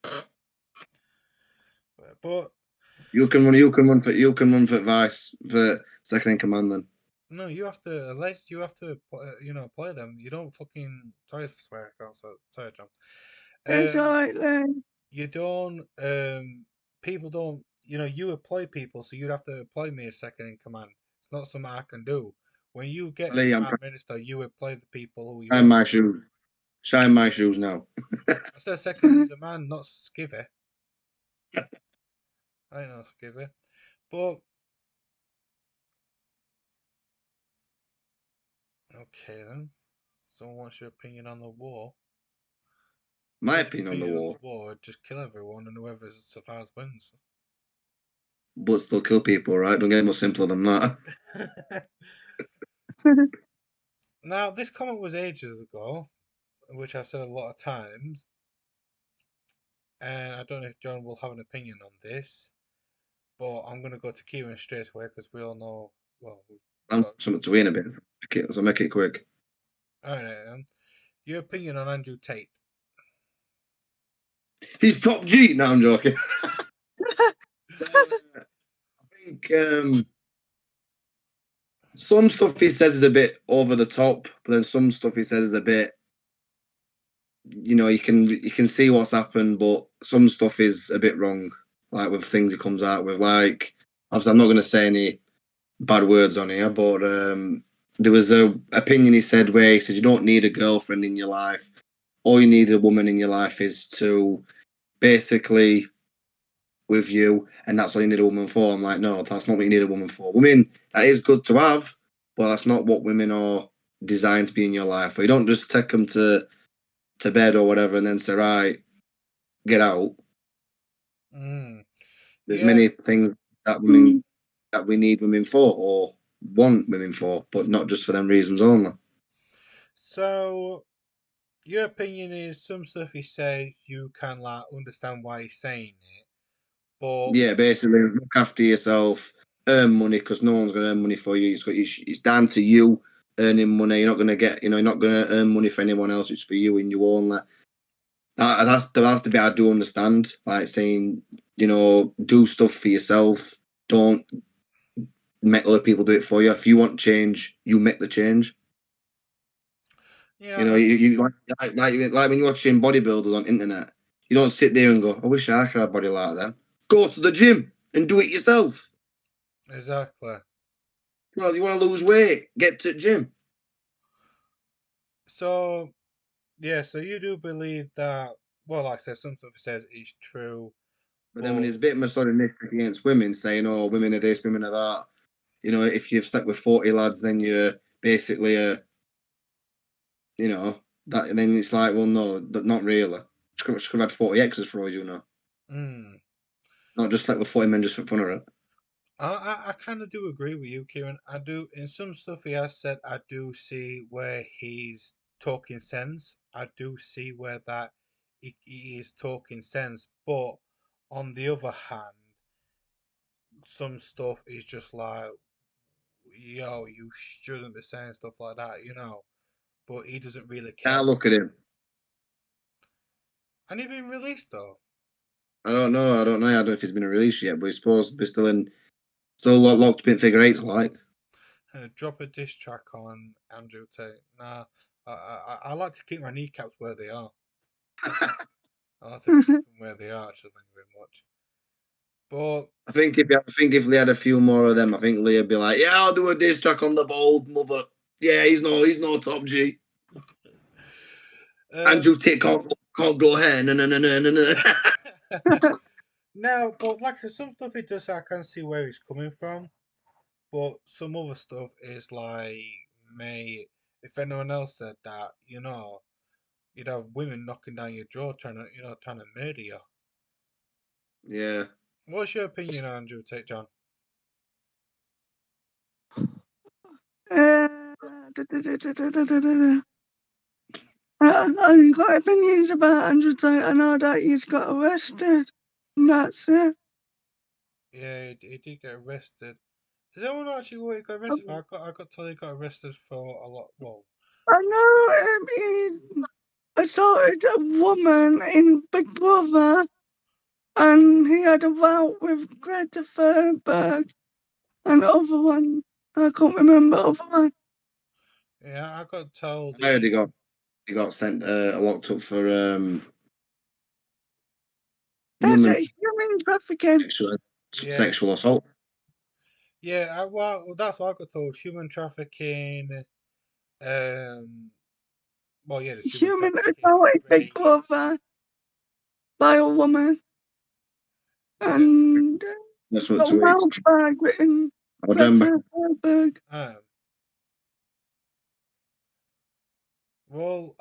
But You can run for vice for second in command then. no, you have to play them. You don't fucking sorry for swearing, sorry, John. It's alright then. You don't people don't you employ people, so you'd have to employ me as second in command. It's not something I can do. When you get Lee, Prime Minister, you employ the people who you Shine my shoes. Shine my shoes now. I said second in command, not skivvy. I know skivvy. But okay then. Someone wants your opinion on the war. My opinion on the war. Just kill everyone and whoever survives wins. But still kill people, right? Don't get more simpler than that. Now, this comment was ages ago, which I said a lot of times, and I don't know if John will have an opinion on this, but I'm going to go to Kieran straight away because we all know. Well, I'm something to win a bit, so make it quick. All right, your opinion on Andrew Tate? He's top G. No, I'm joking. I think some stuff he says is a bit over the top, but then some stuff he says is a bit. You can see what's happened, but some stuff is a bit wrong. Like with things he comes out with, like obviously I'm not going to say any bad words on here, but there was a opinion he said where he said you don't need a girlfriend in your life. All you need a woman in your life is to basically with you, and that's all you need a woman for. I'm like, no, that's not what you need a woman for. Women, that is good to have, but that's not what women are designed to be in your life. Or you don't just take them to bed or whatever and then say, right, get out. There's many things that we need women for or want women for, but not just for them reasons only. So, your opinion is some stuff he says you can understand why he's saying it, but yeah, basically look after yourself, earn money because no one's going to earn money for you. It's down to you earning money. You're not going to get, you're not going to earn money for anyone else. It's for you and you only. That's the bit I do understand. Like saying, do stuff for yourself. Don't make other people do it for you. If you want change, you make the change. Yeah. You like when you're watching bodybuilders on internet, you don't sit there and go, I wish I could have a body like them. Go to the gym and do it yourself. Exactly. Well, you want to lose weight, get to the gym. So, yeah, so you do believe that, well, like I said, some stuff he says is true. But then when he's a bit misogynistic against women, saying, oh, women are this, women are that, if you've stuck with 40 lads, then you're basically that, and then it's like, well, no, not really. She could have had 40 exes for all you know. Not just like with 40 men just for fun of it. I kind of do agree with you, Kieran. I do, in some stuff he has said, I do see where he's talking sense. I do see where that he is talking sense. But on the other hand, some stuff is just like, yo, you shouldn't be saying stuff like that, But he doesn't really care. Now look at him. And he been released though. I don't know. I don't know if he's been released yet, but he's supposed to be still locked up in figure eights, like. Drop a diss track on Andrew Tate. Nah, I like to keep my kneecaps where they are. I like to keep them where they are, actually. Thank you very much. But I think if they had a few more of them, I think Leah'd be like, "Yeah, I'll do a diss track on the bald mother. Yeah, he's no top G. Andrew Tate can't go here. No. now, but like I said, some stuff it does, I can see where he's coming from. But some other stuff is like, mate, if anyone else said that, you'd have women knocking down your door trying to murder you. Yeah. What's your opinion on Andrew Tate, John? I got opinions about Andrew Tate. I know that he's got arrested. And that's it. Yeah, he did get arrested. Is that one actually what he got arrested for? I got told he got arrested for a lot. Well, I know he assaulted a woman in Big Brother, and he had a row with Greta Thunberg and other one. I can't remember other one. yeah, I got told. I heard he got sent locked up for That's it, human trafficking. sexual assault. Yeah, well, that's what I got told. Human trafficking. Well, yeah, there's Human trafficking, assaulted Big rape. Brother by a woman. And That's got what 2 a weeks. bag written Greta Thunberg. Well,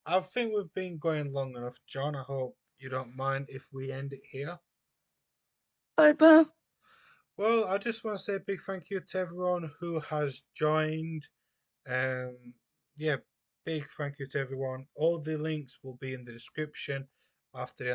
I think we've been going long enough, John. I hope you don't mind if we end it here. Bye, pal. Well, I just want to say a big thank you to everyone who has joined. Yeah, big thank you to everyone. All the links will be in the description after the